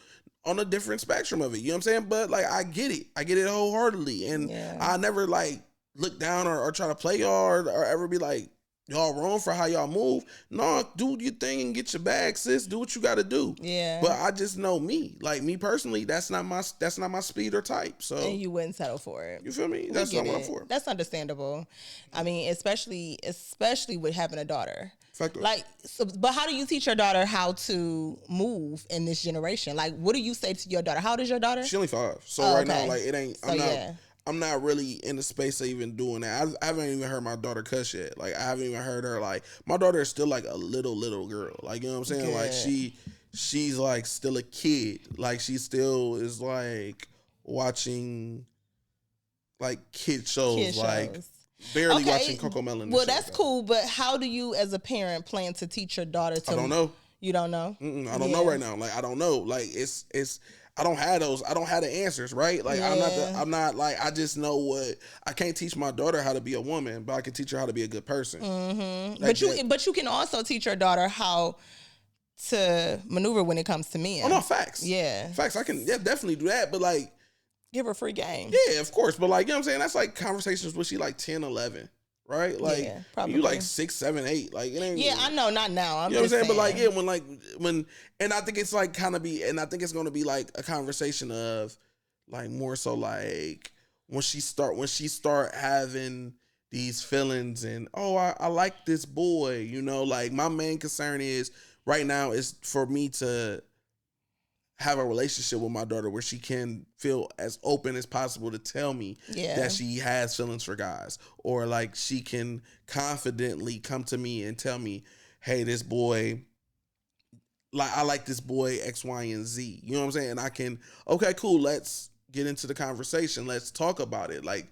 on a different spectrum of it. You know what I'm saying? But like I get it wholeheartedly. And I never like look down or try to play y'all or ever be like, y'all wrong for how y'all move. No, do your thing and get your bag, sis. Do what you gotta do. Yeah. But I just know me. Like me personally, that's not my speed or type. So and you wouldn't settle for it. You feel me? That's not what I'm for. That's understandable. I mean, especially with having a daughter. Like, so, but how do you teach your daughter how to move in this generation? Like, what do you say to your daughter? How old is your daughter? She's only 5. So right now, like, it ain't. I'm not really in the space of even doing that. I haven't even heard my daughter cuss yet. Like, I haven't even heard her, like, my daughter is still like a little girl. Like, you know what I'm saying? Like, she's like still a kid. Like, she still is like watching like kid shows. Barely watching Coco Melon. Well, that's cool, but how do you, as a parent, plan to teach your daughter to? I don't know. You don't know? I don't know right now. Like, I don't know. Like, it's. I don't have those. I don't have the answers, right? Like, I'm not like. I just know what. I can't teach my daughter how to be a woman, but I can teach her how to be a good person. Mm-hmm. Like, but you can also teach your daughter how to maneuver when it comes to men. Oh no, facts. Yeah, facts. I can definitely do that, but like. Give her free game. Yeah, of course. But like, you know what I'm saying? That's like conversations when she like 10, 11, right? Like, you like 6, 7, 8. Like, it ain't. Yeah, I know, not now. You know what I'm saying? But like, yeah, when, and I think it's like kind of be, and I think it's going to be like a conversation of like more so like when she start having these feelings and, oh, I like this boy, you know, like my main concern is right now is for me to have a relationship with my daughter where she can feel as open as possible to tell me that she has feelings for guys, or like she can confidently come to me and tell me, hey, this boy, like I like this boy X, Y, and Z. You know what I'm saying? And I can, okay, cool. Let's get into the conversation. Let's talk about it. Like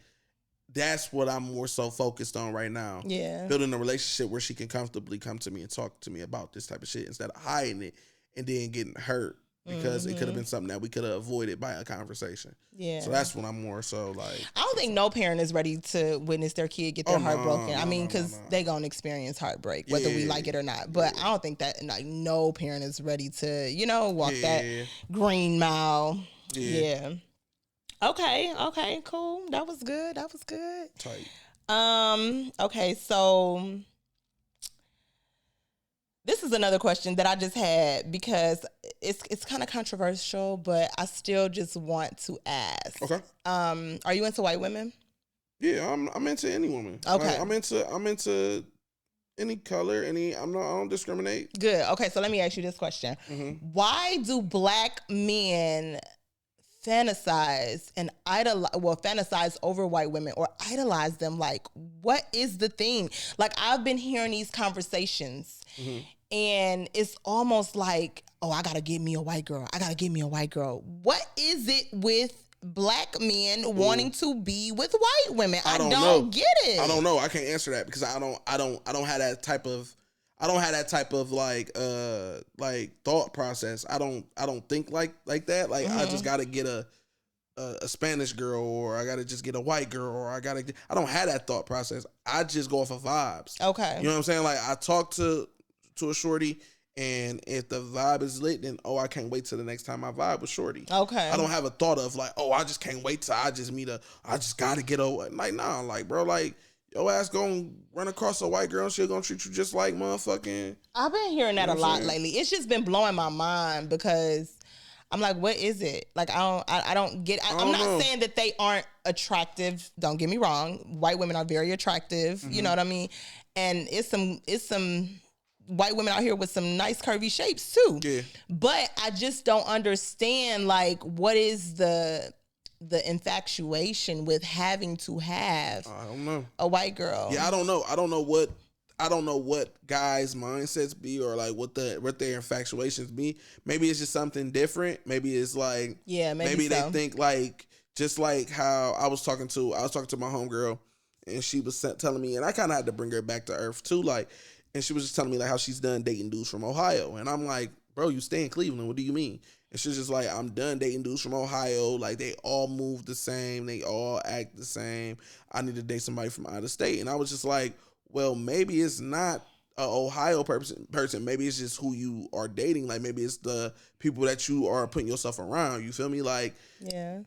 that's what I'm more so focused on right now. Yeah. Building a relationship where she can comfortably come to me and talk to me about this type of shit instead of hiding it and then getting hurt. Because it could have been something that we could have avoided by a conversation. Yeah. So that's when I'm more so like. I don't think no parent is ready to witness their kid get their heart broken. I mean, because they gonna experience heartbreak, whether we like it or not. But I don't think that like no parent is ready to, you know, walk that green mile. Yeah. Okay. Cool. That was good. Tight. Okay. So. This is another question that I just had because it's kind of controversial, but I still just want to ask. Okay. Are you into white women? Yeah, I'm into any woman. Okay. Like, I'm into Any color, I don't discriminate. Good. Okay, so let me ask you this question. Mm-hmm. Why do black men fantasize over white women or idolize them? Like, what is the thing? Like, I've been hearing these conversations and it's almost like, oh, I gotta get me a white girl. What is it with black men wanting to be with white women? I don't get it. I don't know. I can't answer that because I don't have that type of like thought process. I don't think like that. Like I just gotta get a Spanish girl, or I gotta just get a white girl, or I don't have that thought process. I just go off of vibes. Okay. You know what I'm saying? Like I talk to a shorty, and if the vibe is lit, then I can't wait till the next time I vibe with shorty. Okay. I don't have a thought of like, I just can't wait till I just gotta get a, like, nah, like, bro, like, your ass gonna run across a white girl and she's gonna treat you just like motherfucking. I've been hearing that a lot lately. It's just been blowing my mind because I'm like, what is it? Like, I don't get. I'm not saying that they aren't attractive. Don't get me wrong. White women are very attractive. You know what I mean? And it's some white women out here with some nice curvy shapes too. Yeah. But I just don't understand, like, what is the infatuation with having to have I don't know. a white girl. Yeah, I don't know. I don't know what guys' mindsets be, or like what their infatuations be. Maybe it's just something different. Maybe it's like, maybe they think like, just like how I was talking to my homegirl, and she was telling me, and I kind of had to bring her back to earth too, like, and she was just telling me like how she's done dating dudes from Ohio, and I'm like, bro, you stay in Cleveland. What do you mean? And she's just like, I'm done dating dudes from Ohio. Like, they all move the same. They all act the same. I need to date somebody from out of state. And I was just like, well, maybe it's not an Ohio person. Maybe it's just who you are dating. Like, maybe it's the people that you are putting yourself around. You feel me? Like,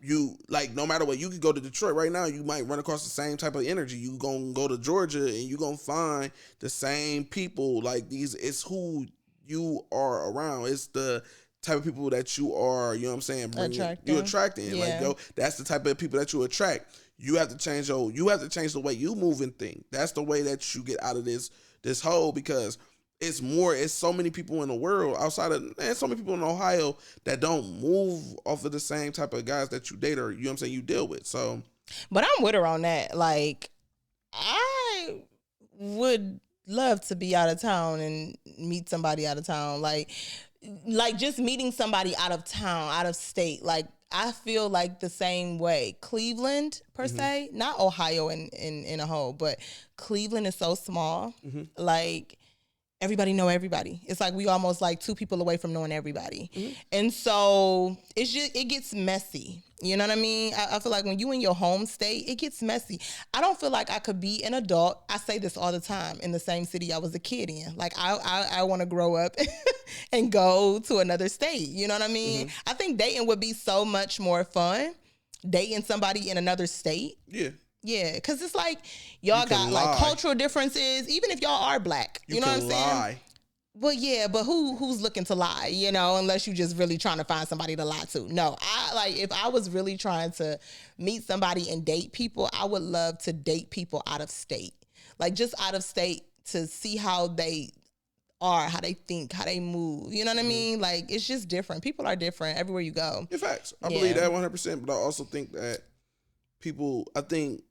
you, like, no matter what, you could go to Detroit right now. You might run across the same type of energy. You gonna go to Georgia and you gonna find the same people. Like, it's who you are around. It's the type of people that you are, you know what I'm saying, you attracting. Yeah. Like, yo, that's the type of people that you attract. You have to change the way you move and think. That's the way that you get out of this hole, because it's so many people in the world outside of, and so many people in Ohio that don't move off of the same type of guys that you date, or, you know what I'm saying, you deal with. So, but I'm with her on that. Like, I would love to be out of town and meet somebody out of town. Like just meeting somebody out of town, out of state. Like, I feel like the same way. Cleveland, per se, not Ohio in a whole, but Cleveland is so small. Like, everybody know everybody. It's like we almost like two people away from knowing everybody. And so it gets messy. You know what I mean? I feel like when you in your home state, it gets messy. I don't feel like I could be an adult. I say this all the time, in the same city I was a kid in. Like, I want to grow up and go to another state. You know what I mean? I think dating would be so much more fun, dating somebody in another state. Yeah. Yeah, because it's like y'all got like cultural differences, even if y'all are black. You know what I'm saying? Well, yeah, but who's looking to lie, you know, unless you just really trying to find somebody to lie to. No, if I was really trying to meet somebody and date people, I would love to date people out of state. Like, just out of state, to see how they are, how they think, how they move. You know what I mean? Like, it's just different. People are different everywhere you go. In fact, I believe that 100%, but I also think that people, I think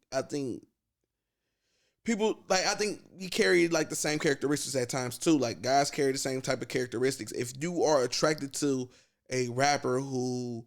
people, like, I think we carry like the same characteristics at times too. Like, guys carry the same type of characteristics. If you are attracted to a rapper who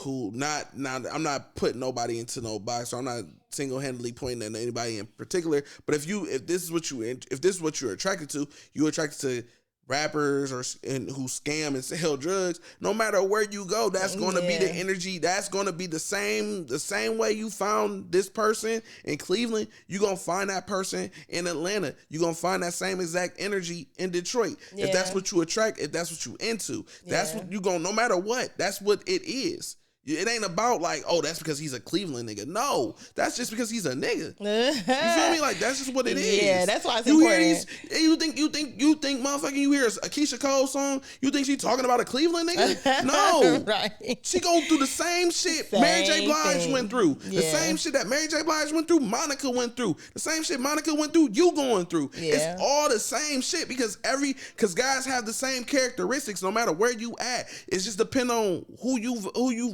not, I'm not putting nobody into no box, so I'm not single-handedly pointing at anybody in particular. But if this is what you're attracted to, you're attracted to rappers who scam and sell drugs. No matter where you go, that's going to be the energy. That's going to be the same way you found this person in Cleveland. You're going to find that person in Atlanta. You're going to find that same exact energy in Detroit. If that's what you attract, if that's what you into, that's what you going, no matter what, that's what it is. It ain't about like, oh, that's because he's a Cleveland nigga. No, that's just because he's a nigga. You feel me? Like that's just what it is. Yeah, that's why it's you important. Hear these? You think, motherfucking, you hear a Keisha Cole song? You think she talking about a Cleveland nigga? No, right? She going through the same shit Mary J. Blige went through. The same shit that Mary J. Blige went through. Monica went through the same shit Monica went through. You going through? It's all the same shit because guys have the same characteristics no matter where you at. It's just depend on who you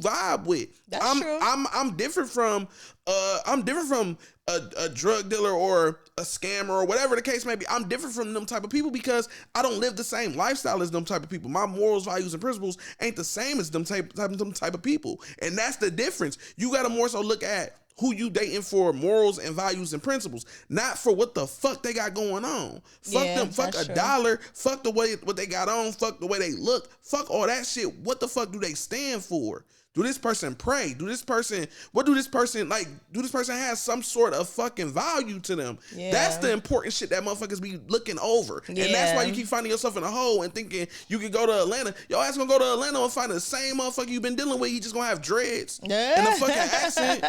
vibe with. That's true. I'm different from a drug dealer or a scammer or whatever the case may be. I'm different from them type of people because I don't live the same lifestyle as them type of people. My morals, values, and principles ain't the same as them type of people, and that's the difference. You gotta more so look at who you dating for morals and values and principles, not for what the fuck they got going on. Fuck them, fuck a dollar, fuck the way what they got on, fuck the way they look, fuck all that shit. What the fuck do they stand for? Do this person pray? Do this person have some sort of fucking value to them? Yeah. That's the important shit that motherfuckers be looking over. Yeah. And that's why you keep finding yourself in a hole and thinking you could go to Atlanta. Your ass gonna go to Atlanta and find the same motherfucker you've been dealing with. He just gonna have dreads and a fucking accent.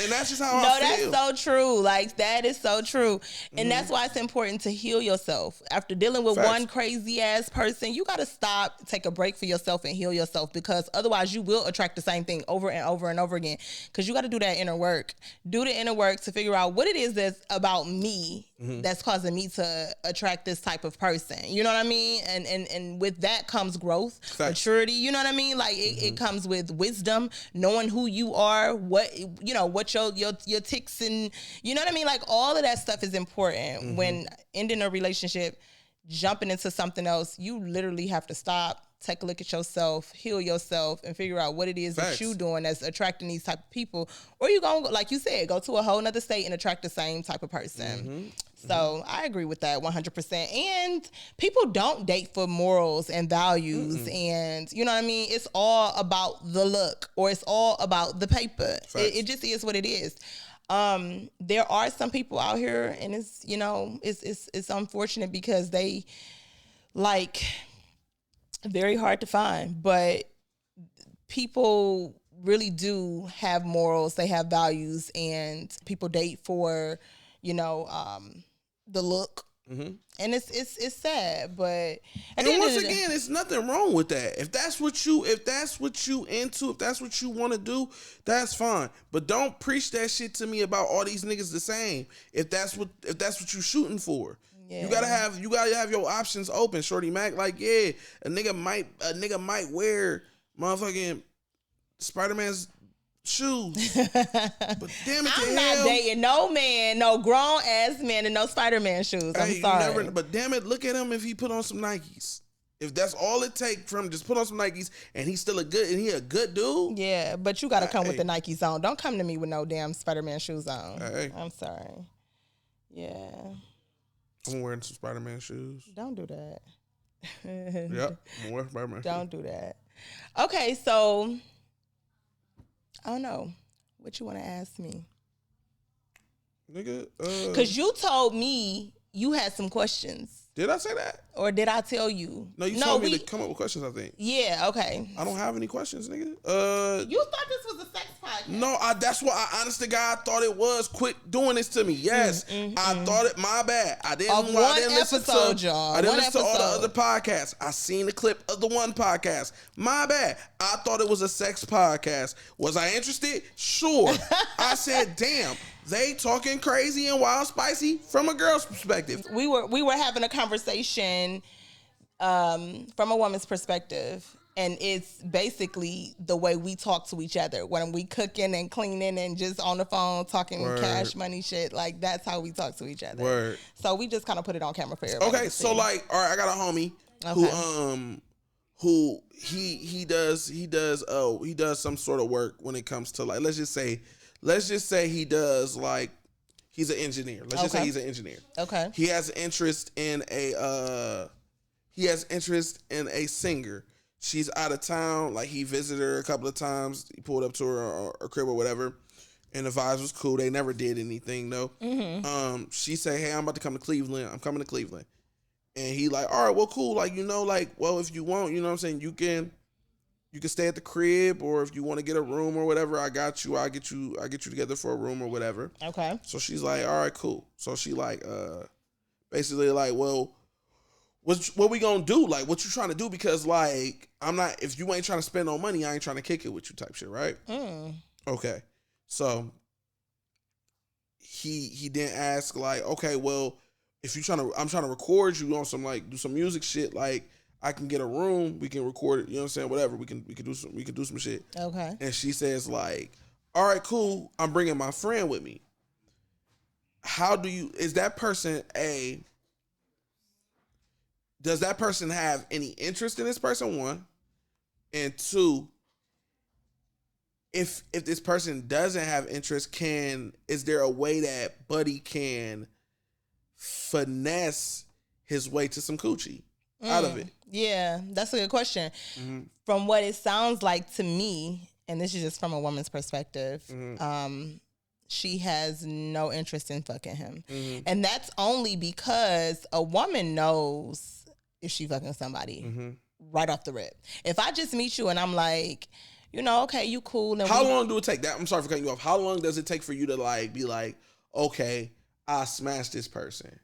And that's just how I feel. That's so true. Like, that is so true. And that's why it's important to heal yourself. After dealing with one crazy ass person, you got to stop, take a break for yourself and heal yourself, because otherwise you will attract the same thing over and over and over again. Because you got to do that inner work. Do the inner work to figure out what it is that's about me that's causing me to attract this type of person. You know what I mean? And with that comes growth, maturity. You know what I mean? Like, it comes with wisdom, knowing who you are, what your ticks, and you know what I mean? Like, all of that stuff is important. When ending a relationship, jumping into something else, you literally have to stop, take a look at yourself, heal yourself, and figure out what it is that you doing that's attracting these type of people. Or you gonna, like you said, go to a whole nother state and attract the same type of person. So I agree with that 100%. And people don't date for morals and values, and you know what I mean? It's all about the look, or it's all about the paper. It just is what it is. There are some people out here, and it's, you know, it's unfortunate because they, like, very hard to find, but people really do have morals, they have values, and people date for, you know, the look. And it's sad, but and once again, it's nothing wrong with that. If that's what you into, if that's what you want to do, that's fine. But don't preach that shit to me about all these niggas the same. If that's what you shooting for. Yeah. You gotta have your options open, Shorty Mac. Like, yeah, a nigga might wear motherfucking Spider-Man's shoes. But damn it, I'm not dating no man, no grown ass man in no Spider-Man shoes. I'm sorry. But damn it, look at him if he put on some Nikes. If that's all it take from just put on some Nikes and he's still a good dude. Yeah, but you gotta come with the Nikes on. Don't come to me with no damn Spider-Man shoes on. I'm sorry. Yeah. I'm wearing some Spider-Man shoes. Don't do that. Yep, I'm wearing Spider-Man shoes. Don't do that. Okay, so I don't know what you want to ask me, nigga. Because you told me you had some questions. Did I say that? Or did I tell you? No, you told me to come up with questions, I think. Yeah, okay. I don't have any questions, nigga. You thought this was a sex podcast. No, that's what I honest to God thought it was. Quit doing this to me. Yes. I thought it, my bad. I didn't listen to all the other podcasts. I seen the clip of the one podcast. My bad. I thought it was a sex podcast. Was I interested? Sure. I said, damn. They talking crazy and wild spicy from a girl's perspective. We were having a conversation from a woman's perspective, and it's basically the way we talk to each other when we cooking and cleaning and just on the phone talking cash money shit. Like, that's how we talk to each other. So we just kind of put it on camera for everybody. Okay, so like, all right, I got a homie who he does some sort of work when it comes to, like, let's just say he does, like, he's an engineer. Let's just say he's an engineer. Okay. He has interest in a singer. She's out of town. Like, he visited her a couple of times. He pulled up to her crib or whatever, and the vibes was cool. They never did anything though. She said, "Hey, I'm about to come to Cleveland. I'm coming to Cleveland." And he like, "All right, well, cool. Like, you know, like, well, if you want, you know what I'm saying, you can you can stay at the crib, or if you want to get a room or whatever, I got you. I'll get you together for a room or whatever. Okay. So she's like, all right, cool. So she like, basically like, well, what we gonna do? Like, what you trying to do? Because like, if you ain't trying to spend no money, I ain't trying to kick it with you type shit, right? Okay. So he then asked like, okay, well, if I'm trying to record you on some like do some music shit, like I can get a room, we can record it, you know what I'm saying? Whatever, we can do some shit. Okay. And she says like, all right, cool, I'm bringing my friend with me. Is that person does that person have any interest in this person, one? And two, if this person doesn't have interest, is there a way that Buddy can finesse his way to some coochie out of it? Yeah, that's a good question. Mm-hmm. From what it sounds like to me, and this is just from a woman's perspective, she has no interest in fucking him. Mm-hmm. And that's only because a woman knows if she fucking somebody right off the rip. If I just meet you and I'm like, you know, okay, you cool. And how long do it take? I'm sorry for cutting you off. How long does it take for you to like be like, okay, I smashed this person?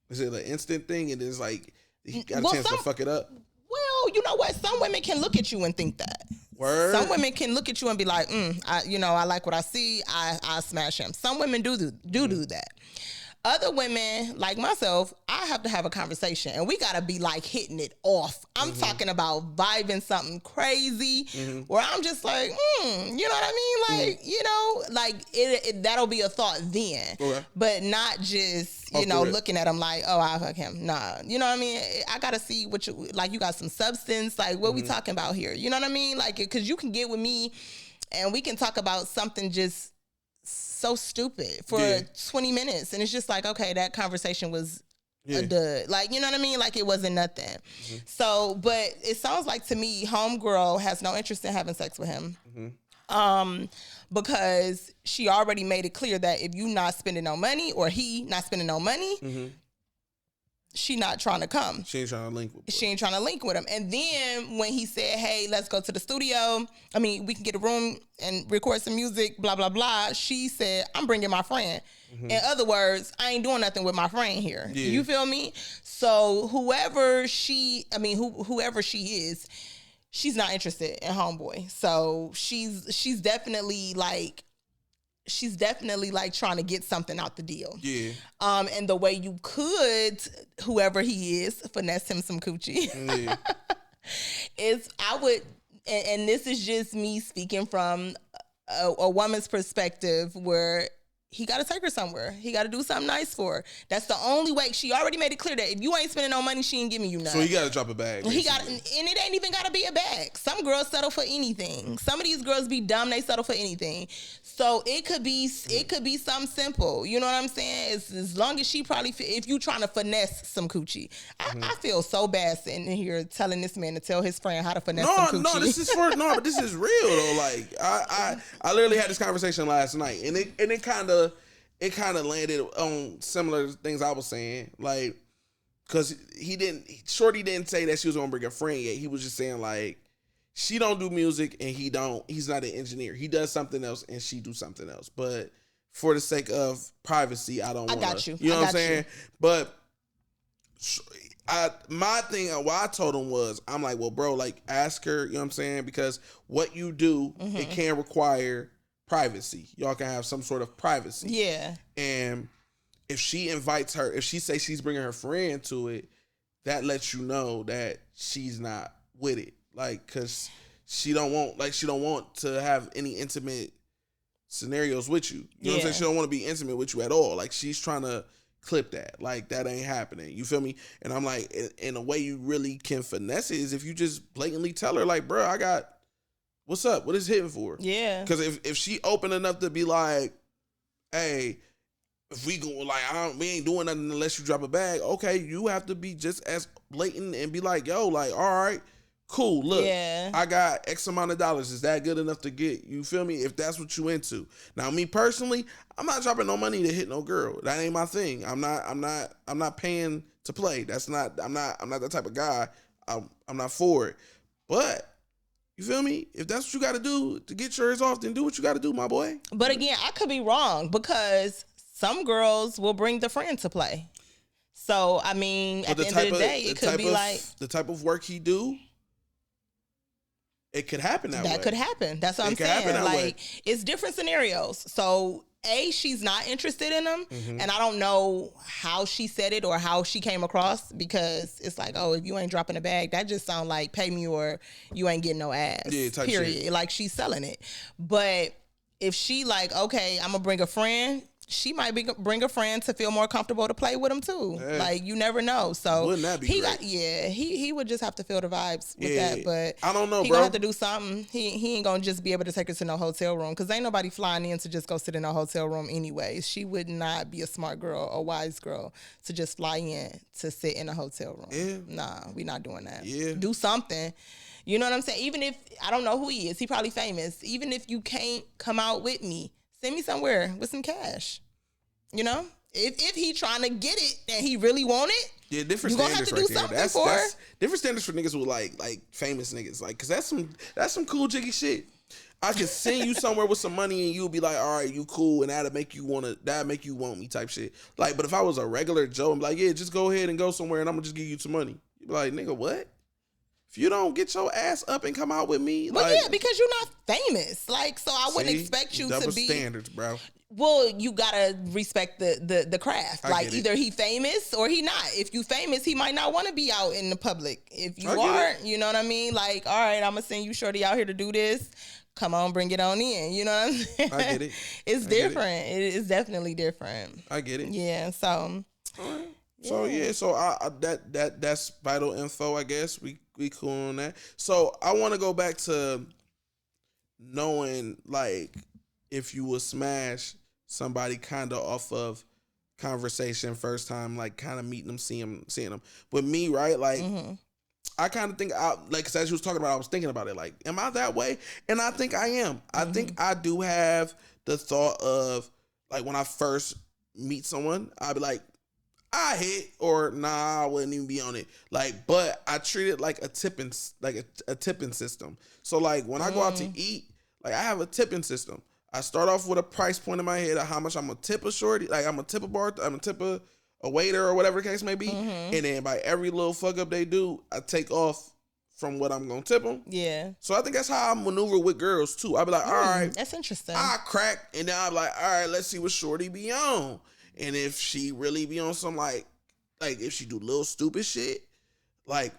Is it an instant thing and it's like he got a chance to fuck it up? Well, you know what? Some women can look at you and think that. Word. Some women can look at you and be like, I like what I see. I smash him. Some women do that. Other women, like myself, I have to have a conversation and we got to be like hitting it off. I'm talking about vibing something crazy where I'm just like, you know what I mean? Like, you know, like that'll be a thought then, but not just, you know, looking at him like, oh, I fuck him. Nah, you know what I mean? I got to see what you, like, you got some substance. Like, what we talking about here? You know what I mean? Like, because you can get with me and we can talk about something just so stupid for 20 minutes. And it's just like, okay, that conversation was a dud. Like, you know what I mean? Like, it wasn't nothing. So, but it sounds like to me, homegirl has no interest in having sex with him. Because she already made it clear that if you not spending no money or he not spending no money, she not trying to come. She ain't trying to link with him. She ain't trying to link with him. And then when he said, hey, let's go to the studio, I mean, we can get a room and record some music, blah, blah, blah. She said, I'm bringing my friend. In other words, I ain't doing nothing with my friend here. Yeah. You feel me? So whoever she is, she's not interested in homeboy. So she's definitely like trying to get something out the deal. Yeah. And the way you could, whoever he is, finesse him some coochie, is I would, and this is just me speaking from a woman's perspective, where he got to take her somewhere. He got to do something nice for her. That's the only way. She already made it clear that if you ain't spending no money, she ain't giving you nothing. So he got to drop a bag. Basically. And it ain't even got to be a bag. Some girls settle for anything. Some of these girls be dumb. They settle for anything. So it could be something simple. You know what I'm saying? As long as she probably, if you trying to finesse some coochie. I feel so bad sitting here telling this man to tell his friend how to finesse some coochie. But this is real though. Like I literally had this conversation last night, and it kind of landed on similar things I was saying, like, because Shorty didn't say that she was gonna bring a friend yet. He was just saying like, she don't do music and he's not an engineer. He does something else and she do something else. But for the sake of privacy, I got you. You know what I'm saying? But my thing, what I told him was, I'm like, well, bro, like, ask her, you know what I'm saying? Because what you do, it can require privacy. Y'all can have some sort of privacy. Yeah. And if she invites her, if she says she's bringing her friend to it, that lets you know that she's not with it. Like, cause she don't want to have any intimate scenarios with you. You know what I'm saying? She don't want to be intimate with you at all. Like, she's trying to clip that. Like, that ain't happening. You feel me? And I'm like, in a way you really can finesse it is if you just blatantly tell her, like, bro, what's up? What is hitting for? Yeah. Because if she open enough to be like, hey, if we go, like, we ain't doing nothing unless you drop a bag. Okay, you have to be just as blatant and be like, yo, like, all right, cool. Look, I got X amount of dollars. Is that good enough to get? You feel me? If that's what you into. Now, me personally, I'm not dropping no money to hit no girl. That ain't my thing. I'm not paying to play. I'm not that type of guy. I'm not for it. But you feel me? If that's what you got to do to get yours off, then do what you got to do, my boy. But again, I could be wrong because some girls will bring the friend to play. So, I mean, at the end of the day, it could be like... The type of work he do, it could happen that way. That could happen. That's what I'm saying. Like, it's different scenarios. So, she's not interested in him. Mm-hmm. And I don't know how she said it or how she came across because it's like, oh, if you ain't dropping a bag, that just sound like pay me or you ain't getting no ass. Yeah, type period. Shit. Like, she's selling it. But if she like, okay, I'm going to bring a friend... She might bring a friend to feel more comfortable to play with him too. Hey. Like you never know. So wouldn't that be great? He would just have to feel the vibes with that. But I don't know, he gonna have to do something. He ain't gonna just be able to take her to no hotel room because ain't nobody flying in to just go sit in a hotel room anyways. She would not be a smart girl or wise girl to just fly in to sit in a hotel room. Yeah. Nah, we not doing that. Yeah. Do something. You know what I'm saying? Even if I don't know who he is, he probably famous. Even if you can't come out with me. Send me somewhere with some cash. You know? If he trying to get it and he really want it, yeah, different standards right there. That's different standards for niggas with like famous niggas. Like, cause that's some cool jiggy shit. I could send you somewhere with some money and you'll be like, all right, you cool, and that'll make you want me type shit. Like, but if I was a regular Joe, I'm like, yeah, just go ahead and go somewhere and I'm gonna just give you some money. You'd be like, nigga, what? If you don't get your ass up and come out with me, well, yeah, because you're not famous. Like, so I wouldn't expect you to be double standards, bro. Well, you gotta respect the craft. Like, either he famous or he not. If you famous, he might not want to be out in the public. If you aren't, you know what I mean? Like, all right, I'm gonna send you shorty out here to do this. Come on, bring it on in. You know what I'm saying? I get it. It's different. It is definitely different. I get it. Yeah. So. All right. So yeah, so I that's vital info. I guess we cool on that. So I want to go back to knowing like if you would smash somebody kind of off of conversation first time, like kind of meeting them, seeing them. With me, right? Like I kind of think like cause as you was talking about, I was thinking about it. Like, am I that way? And I think I am. I think I do have the thought of like when I first meet someone, I'd be like, I hit or nah, I wouldn't even be on it. Like, but I treat it like a tipping system. So like when I go out to eat, like I have a tipping system. I start off with a price point in my head of how much I'm gonna tip a shorty. Like I'm gonna tip a waiter or whatever the case may be. And then by every little fuck up they do, I take off from what I'm gonna tip them. Yeah. So I think that's how I maneuver with girls too. I be like, all right, that's interesting. I crack, and then I'm like, all right, let's see what shorty be on. And if she really be on some like if she do little stupid shit, like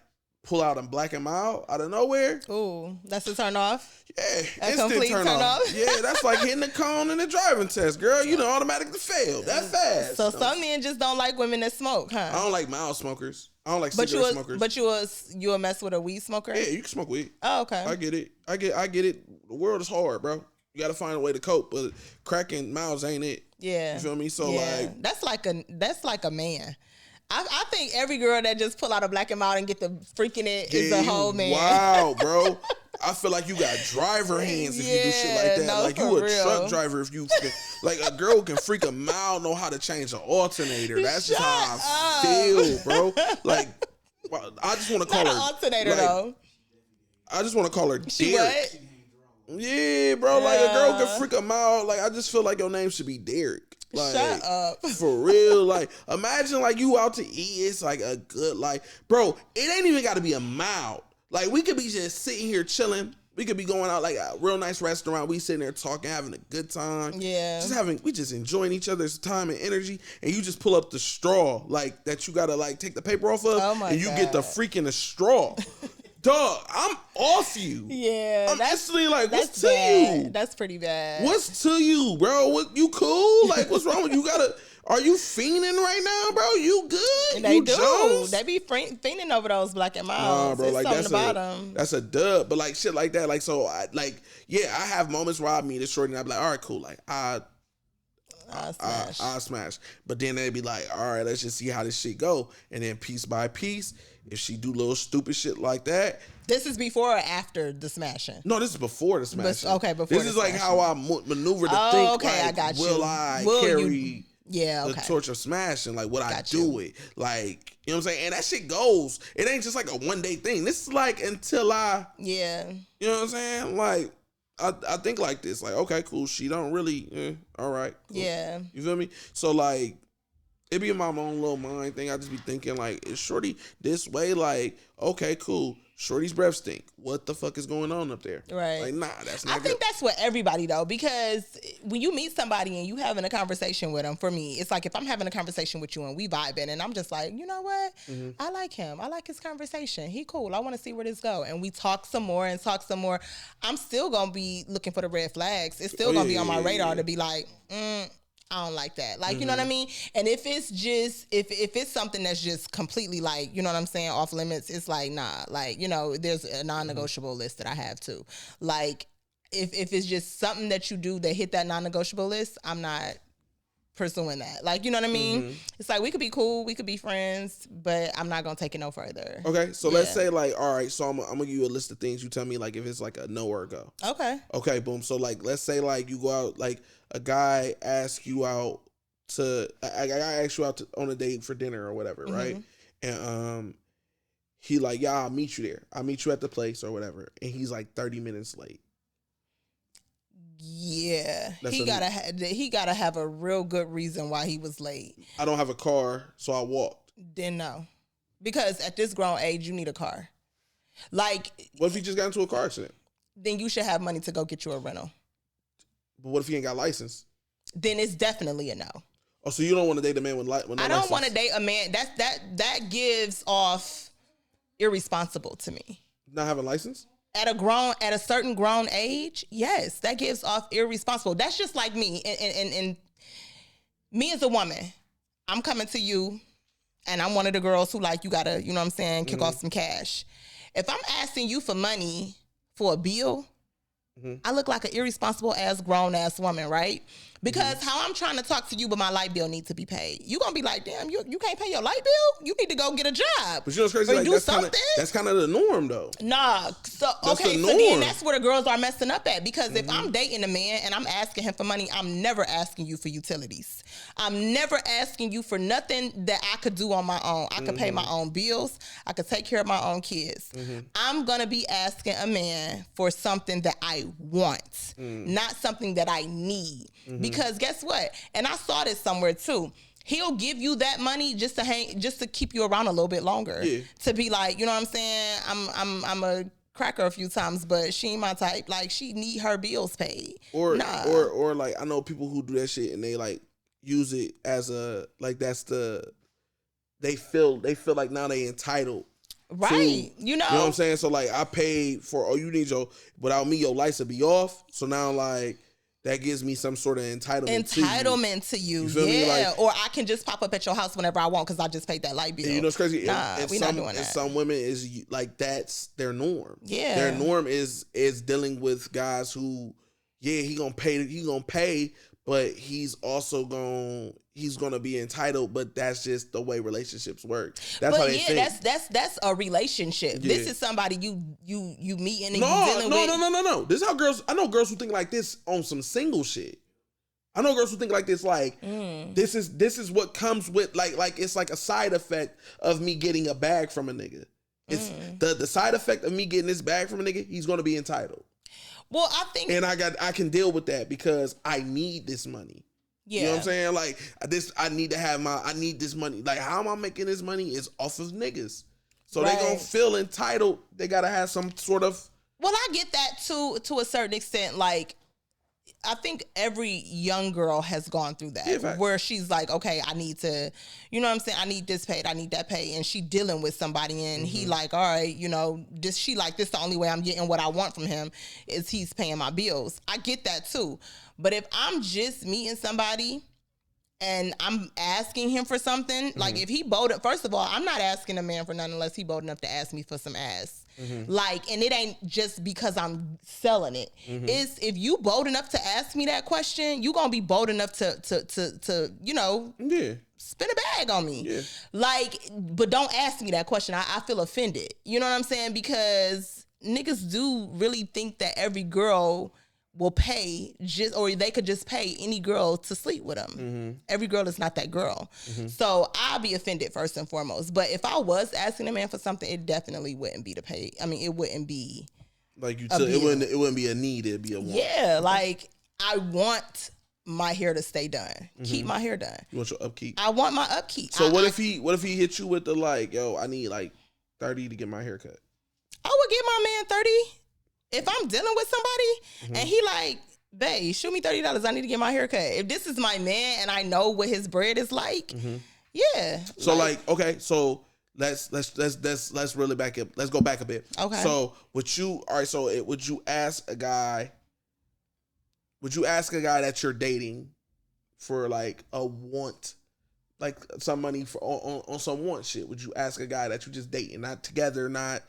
pull out and black him out of nowhere. Ooh, that's a turn off? Yeah, a complete turn off. Yeah, that's like hitting the cone in the driving test, girl. You know, automatically fail. That fast. So some men just don't like women that smoke, huh? I don't like mild smokers. I don't like cigarette smokers. But you a mess with a weed smoker? Yeah, you can smoke weed. Oh, okay. I get it. I get it. The world is hard, bro. You got to find a way to cope, but cracking mouths ain't it. Yeah. You feel me? So like that's like a man. I think every girl that just pull out a black and mild and get the freaking it is a whole man. Wow, bro. I feel like you got driver hands if you do shit like that. No, like you a truck driver if you like a girl can freak a mile know how to change an alternator. That's just how I feel, bro. Like I just want to call her alternator like, though. I just want to call her Derek. Yeah, bro. Like a girl can freak a mile. Like I just feel like your name should be Derek. Like, shut up. For real. Like, imagine like you out to eat. It's like a good, like, bro, it ain't even got to be a mile. Like, we could be just sitting here chilling. We could be going out like a real nice restaurant. We sitting there talking, having a good time. Yeah. We just enjoying each other's time and energy. And you just pull up the straw, like, that you got to, like, take the paper off of. Oh, my and you God. get the freaking straw. Dog, I'm off you. Yeah. I'm instantly like, what's to you? That's pretty bad. What's to you, bro? What, you cool? Like, what's wrong with you? Are you fiending right now, bro? You good? They you do. Jones? They be fiending over those black and milds. Nah, bro, like that's a dub. But like shit like that. Like, so I have moments where I meet a shorty and I be like, all right, cool. Like I smash. But then they'd be like, all right, let's just see how this shit go. And then piece by piece, if she do little stupid shit like that. This is before or after the smashing? No, this is before the smashing. Okay, before this is like how I maneuver to think. Okay, like, I got you. Will I carry Yeah, okay. The torch of smashing, like, would I do it? Like, you know what I'm saying? And that shit goes. It ain't just like a one day thing. This is like until I, yeah, you know what I'm saying? Like, I think like this, like, okay, cool. She don't really, all right. Cool. Yeah. You feel me? So like, it be in my own little mind thing. I just be thinking like, is Shorty this way? Like, okay, cool. Shorty's breath stink. What the fuck is going on up there? Right. Like, nah, that's not I think that's what everybody though, because when you meet somebody and you having a conversation with them, for me, it's like if I'm having a conversation with you and we vibing and I'm just like, you know what? Mm-hmm. I like him. I like his conversation. He cool. I want to see where this go. And we talk some more. I'm still going to be looking for the red flags. It's still going to be on my radar to be like, I don't like that. Like, you know what I mean? And if it's just, if it's something that's just completely like, you know what I'm saying, off limits, it's like, nah, like, you know, there's a non-negotiable list that I have too. Like, if it's just something that you do that hit that non-negotiable list, I'm not pursuing that. Like, you know what I mean? Mm-hmm. It's like, we could be cool, we could be friends, but I'm not going to take it no further. Okay, so let's say like, all right, so I'm going to give you a list of things. You tell me like if it's like a no or a go. Okay, boom. So like, let's say like you go out, like a guy asks you out to, I ask you out on a date for dinner or whatever, mm-hmm. right? And he like, yeah, I'll meet you there. I'll meet you at the place or whatever. And he's like 30 minutes late. Yeah, he gotta have a real good reason why he was late. I don't have a car, so I walked. Then no, because at this grown age, you need a car. Like, what if he just got into a car accident? Then you should have money to go get you a rental. But what if he ain't got license? Then it's definitely a no. Oh, so you don't want to date a man with no license? I don't want to date a man that gives off irresponsible to me. Not having a license? At a certain grown age, yes, that gives off irresponsible. That's just like me. And me as a woman, I'm coming to you and I'm one of the girls who like, you gotta, you know what I'm saying, kick off some cash. If I'm asking you for money for a bill, I look like an irresponsible ass grown ass woman, right? Because how I'm trying to talk to you, but my light bill needs to be paid. You gonna be like, damn, you can't pay your light bill? You need to go get a job. But you know what's crazy? Like, that's kind of the norm, though. Nah. So then that's where the girls are messing up at. Because if I'm dating a man and I'm asking him for money, I'm never asking you for utilities. I'm never asking you for nothing that I could do on my own. I could pay my own bills. I could take care of my own kids. I'm gonna be asking a man for something that I want, not something that I need. Because guess what? And I saw this somewhere too. He'll give you that money just to keep you around a little bit longer. Yeah. To be like, you know what I'm saying? I'm a cracker a few times, but she ain't my type. Like, she need her bills paid. Or like, I know people who do that shit and they like use it as a, like, that's they feel like now they entitled. Right. You know what I'm saying? So like, I paid for, you need without me, your lights will be off. So now like, that gives me some sort of entitlement to you. You feel me? Like, or I can just pop up at your house whenever I want because I just paid that light bill. You know what's crazy? Nah, we're not doing that. Some women is like, that's their norm. Yeah. Their norm is dealing with guys who, he gonna pay, but he's also gonna be entitled, but that's just the way relationships work. That's how they think. That's a relationship. Yeah. This is somebody you meet and you dealing with. No. This is how girls. I know girls who think like this on some single shit. I know girls who think like this, like this is what comes with like it's like a side effect of me getting a bag from a nigga. It's the side effect of me getting this bag from a nigga. He's gonna be entitled. Well, I think, and I can deal with that because I need this money. Yeah. You know what I'm saying? Like, I need this money. Like, how am I making this money is off of niggas. So they gonna feel entitled. They gotta have some sort of. Well, I get that to a certain extent. Like, I think every young girl has gone through that, where she's like, okay, I need to, you know what I'm saying? I need this paid, I need that paid. And she dealing with somebody and he like, all right, you know, this the only way I'm getting what I want from him is he's paying my bills. I get that too. But if I'm just meeting somebody and I'm asking him for something, like if he bold, first of all, I'm not asking a man for nothing unless he bold enough to ask me for some ass. Like, and it ain't just because I'm selling it. It's if you bold enough to ask me that question, you gonna be bold enough to you know, spin a bag on me. Yeah. Like, but don't ask me that question. I feel offended. You know what I'm saying? Because niggas do really think that every girl will pay or they could just pay any girl to sleep with them. Every girl is not that girl. So I'll be offended first and foremost. But if I was asking a man for something, it definitely wouldn't be to pay. I mean, it wouldn't be like you said, it wouldn't be a need, it'd be a want. Yeah, like I want my hair to stay done. Keep my hair done. You want your upkeep? I want my upkeep. So what if he hit you with the like, yo, I need like 30 to get my hair cut? I would give my man 30 if I'm dealing with somebody and he like, babe, shoot me $30. I need to get my hair cut. If this is my man and I know what his bread is like, yeah. So like okay, so let's really back up. Let's go back a bit. Okay. So would you ask a guy that you're dating for like a want, like some money for on some want shit? Would you ask a guy that you just dating, not together, not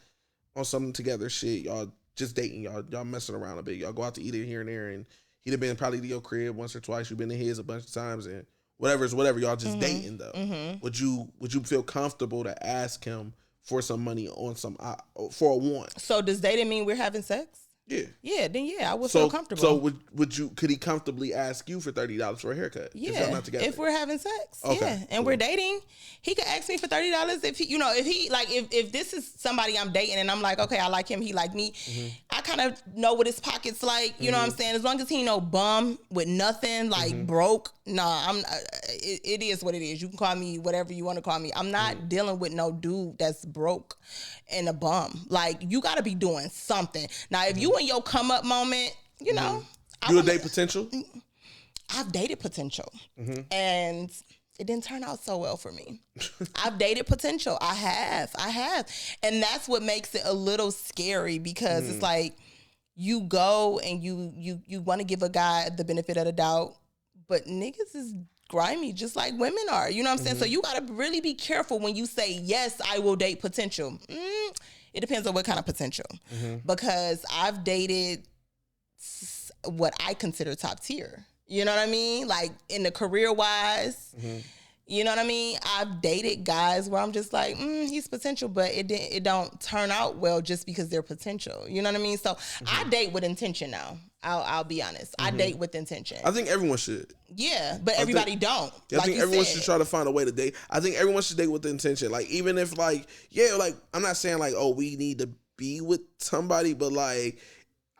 on some together shit, y'all just dating, y'all messing around a bit, y'all go out to eat it here and there, and he'd have been probably to your crib once or twice, you've been to his a bunch of times, and whatever, y'all just dating though. Would you feel comfortable to ask him for some money on some for a want? So does dating mean we're having sex? Yeah. Then I would feel comfortable. So could he comfortably ask you for $30 for a haircut? Yeah. If y'all not together? If we're having sex. Okay, yeah. And we're dating, he could ask me for $30 if this is somebody I'm dating and I'm like, okay, I like him, he like me. I kind of know what his pocket's like, you know what I'm saying? As long as he ain't no bum with nothing, like broke, it is what it is. You can call me whatever you want to call me. I'm not dealing with no dude that's broke and a bum. Like, you got to be doing something. Now, if you in your come up moment, you know. You date potential? I've dated potential. And it didn't turn out so well for me. I've dated potential. I have. And that's what makes it a little scary because it's like you go and you want to give a guy the benefit of the doubt, but niggas is grimy just like women are. You know what I'm saying? So you got to really be careful when you say, yes, I will date potential. It depends on what kind of potential. Because I've dated what I consider top tier. You know what I mean? Like in the career wise, you know what I mean? I've dated guys where I'm just like, he's potential, but it don't turn out well just because they're potential. You know what I mean? So I date with intention now. I'll be honest. I date with intention. I think everyone should. Yeah, but everybody don't. I think everyone should try to find a way to date. I think everyone should date with the intention. Like, even if like, I'm not saying like, oh, we need to be with somebody, but like,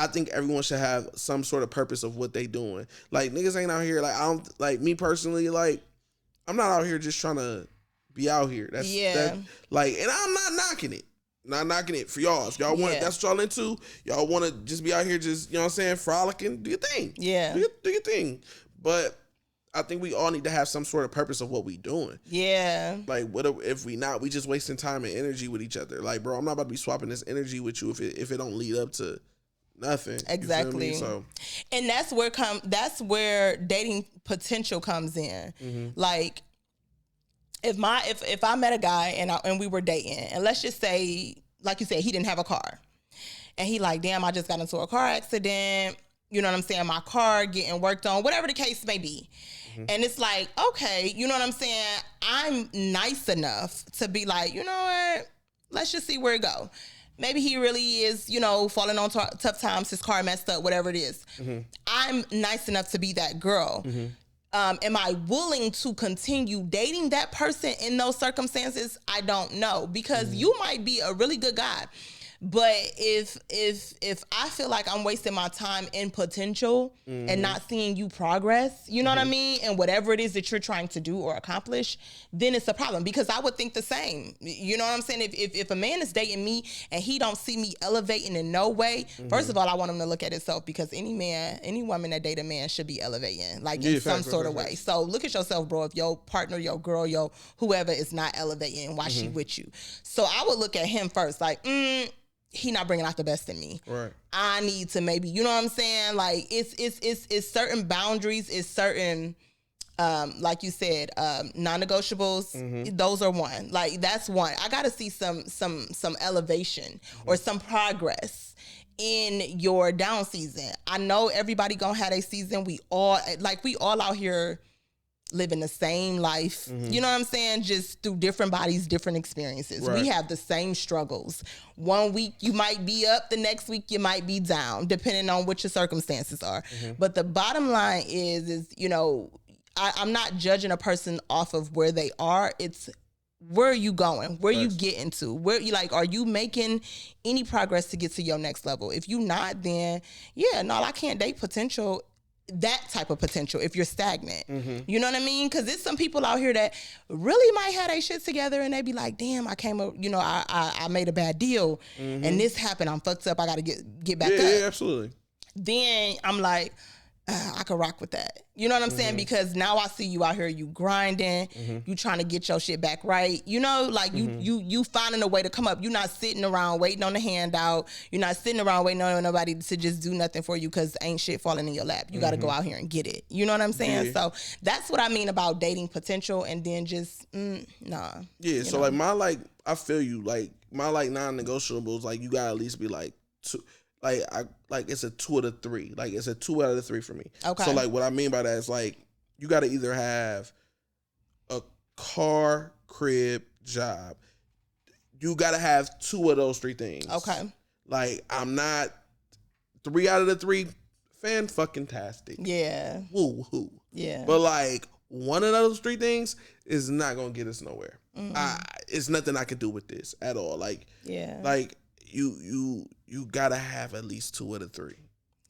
I think everyone should have some sort of purpose of what they doing. Like, niggas ain't out here, like, I don't, like, me personally, like, I'm not out here just trying to be out here. That's like, and I'm not knocking it. Not knocking it for y'all. If y'all want, that's what y'all into. Y'all want to just be out here, just, you know what I'm saying, frolicking, do your thing. Yeah. Do your thing. But I think we all need to have some sort of purpose of what we doing. Yeah. Like, what if we not? We just wasting time and energy with each other. Like, bro, I'm not about to be swapping this energy with you if it don't lead up to nothing. Exactly. So, and that's where dating potential comes in. Like, if I met a guy and we were dating, and let's just say, like you said, he didn't have a car, and he like, damn, I just got into a car accident. You know what I'm saying? My car getting worked on, whatever the case may be. And it's like, okay, you know what I'm saying? I'm nice enough to be like, you know what? Let's just see where it go. Maybe he really is, you know, falling on tough times. His car messed up, whatever it is. I'm nice enough to be that girl. Am I willing to continue dating that person in those circumstances? I don't know, because you might be a really good guy. But if I feel like I'm wasting my time in potential and not seeing you progress, you know what I mean? And whatever it is that you're trying to do or accomplish, then it's a problem, because I would think the same. You know what I'm saying? If a man is dating me and he don't see me elevating in no way, first of all, I want him to look at himself, because any woman that date a man should be elevating, like in some sort of way. So look at yourself, bro. If your partner, your girl, your whoever is not elevating, why she with you? So I would look at him first, like, he not bringing out the best in me. Right. I need to maybe, you know what I'm saying? Like, it's certain boundaries, it's certain, like you said, non-negotiables. Those are one. Like, that's one. I got to see some elevation or some progress in your down season. I know everybody gonna have a season. We all out here living the same life. You know what I'm saying? Just through different bodies, different experiences. Right. We have the same struggles. One week you might be up, the next week you might be down, depending on what your circumstances are. But the bottom line is you know, I'm not judging a person off of where they are. It's where are you going? Where you getting to? Where you like? Are you making any progress to get to your next level? If you not, then yeah, no, I can't date potential. That type of potential if you're stagnant. You know what I mean? Because there's some people out here that really might have their shit together and they be like, damn, I came up, you know, I made a bad deal and this happened. I'm fucked up. I got to get back up. Yeah, absolutely. Then I'm like, I could rock with that. You know what I'm saying? Because now I see you out here, you grinding, you trying to get your shit back right. You know, like you finding a way to come up. You're not sitting around waiting on the handout. You're not sitting around waiting on nobody to just do nothing for you because ain't shit falling in your lap. You got to go out here and get it. You know what I'm saying? So that's what I mean about dating potential and then just, nah. Yeah, so like I feel you. Like my like non-negotiables, like you got to at least be like two. Like it's a 2 out of 3. Like it's a 2 out of 3 for me. Okay. So like what I mean by that is like you got to either have a car, crib, job. You got to have 2 of those 3 things. Okay. Like I'm not 3 out of the 3 fan-fucking-tastic. Yeah. Woo-hoo. Yeah. But like one of those 3 things is not gonna get us nowhere. It's nothing I can do with this at all. Like yeah. Like you gotta have at least 2 of the 3.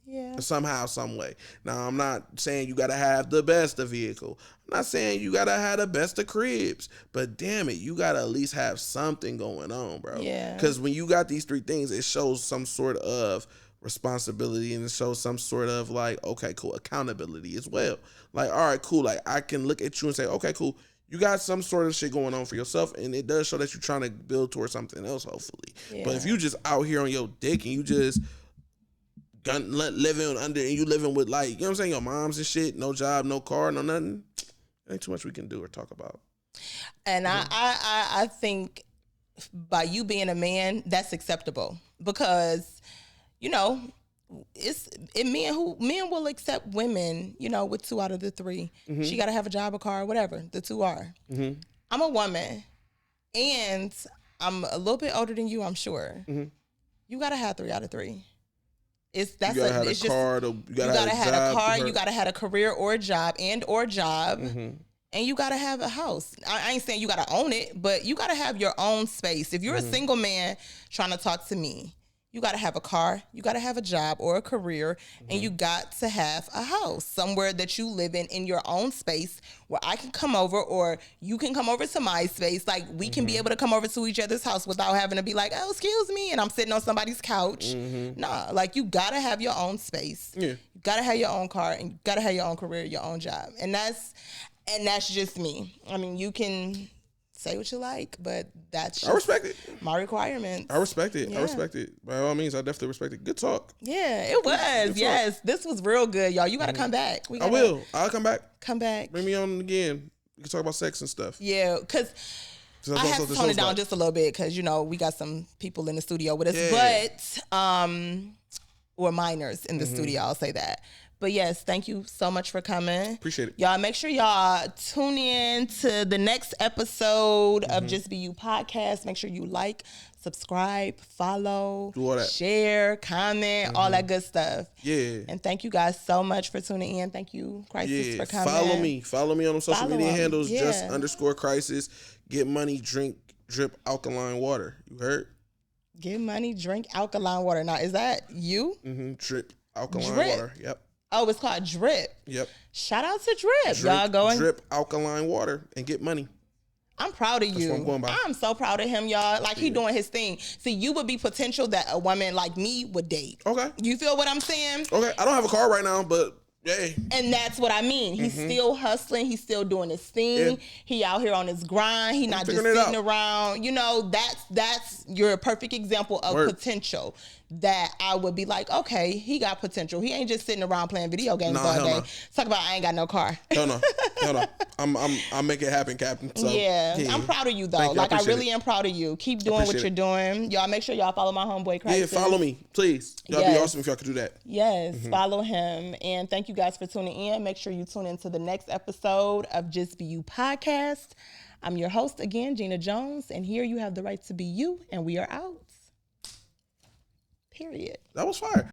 Yeah. Somehow, some way. Now, I'm not saying you gotta have the best of vehicle. I'm not saying you gotta have the best of cribs. But damn it, you gotta at least have something going on, bro. Yeah. Because when you got these 3 things, it shows some sort of responsibility and it shows some sort of like, okay, cool, accountability as well. Like, all right, cool. Like I can look at you and say, okay, cool. You got some sort of shit going on for yourself, and it does show that you're trying to build towards something else, hopefully. Yeah. But if you just out here on your dick and you just living under, and you living with like, you know what I'm saying, your moms and shit, no job, no car, no nothing, ain't too much we can do or talk about. And I think by you being a man, that's acceptable because, you know, men will accept women, you know, with 2 out of the 3. She got to have a job, a car, whatever the 2 are. I'm a woman and I'm a little bit older than you, I'm sure. You got to have 3 out of 3. You gotta have a car, you gotta have a car, you gotta have a career or a job and you gotta have a house. I ain't saying you gotta own it, but you gotta have your own space. If you're a single man trying to talk to me, you got to have a car, you got to have a job or a career, and you got to have a house somewhere that you live in your own space where I can come over or you can come over to my space. Like we can be able to come over to each other's house without having to be like, oh, excuse me, and I'm sitting on somebody's couch. Nah, like you got to have your own space. Yeah. You got to have your own car and you got to have your own career, your own job. And that's just me. I mean, you can say what you like, but that's just I respect it. My requirements. I respect it. Yeah. I respect it. By all means, I definitely respect it. Good talk. Yeah, it was. Good yes. Talk. This was real good, y'all. You got to come back. I will. I'll come back. Come back. Bring me on again. We can talk about sex and stuff. Yeah, because I have to tone it down just a little bit because, you know, we got some people in the studio with us, but, or minors in the studio, I'll say that. But yes, thank you so much for coming. Appreciate it. Y'all make sure y'all tune in to the next episode of JustBU Podcast. Make sure you like, subscribe, follow, do all that. Share, comment, all that good stuff. Yeah. And thank you guys so much for tuning in. Thank you, Crisis, for coming. Follow me on the social media handles, just_crisis. Get money, drip alkaline water. You heard? Get money, drink alkaline water. Now, is that you? Drip alkaline water. Yep. Oh, it's called Drip. Yep. Shout out to Drip. Y'all going? Drip alkaline water and get money. I'm proud of you. That's what I'm going by. I'm so proud of him, y'all. Like, he doing his thing. See, you would be potential that a woman like me would date. Okay. You feel what I'm saying? Okay. I don't have a car right now, but yay. And that's what I mean. He's still hustling. He's still doing his thing. Yeah. He out here on his grind. He not just sitting around. You know, that's you're a perfect example of potential. that I would be like, okay, he got potential. He ain't just sitting around playing video games all day. Talk about I ain't got no car. Hell no. I'll make it happen, Captain. So, yeah, I'm proud of you though. Like I really am proud of you. Keep doing what you're doing. Y'all make sure y'all follow my homeboy Crisis. Yeah, follow me, please. Y'all be awesome if y'all could do that. Yes, follow him. And thank you guys for tuning in. Make sure you tune into the next episode of JustBU Podcast. I'm your host again, Gina Jones, and here you have the right to be you, and we are out. Period. That was fire.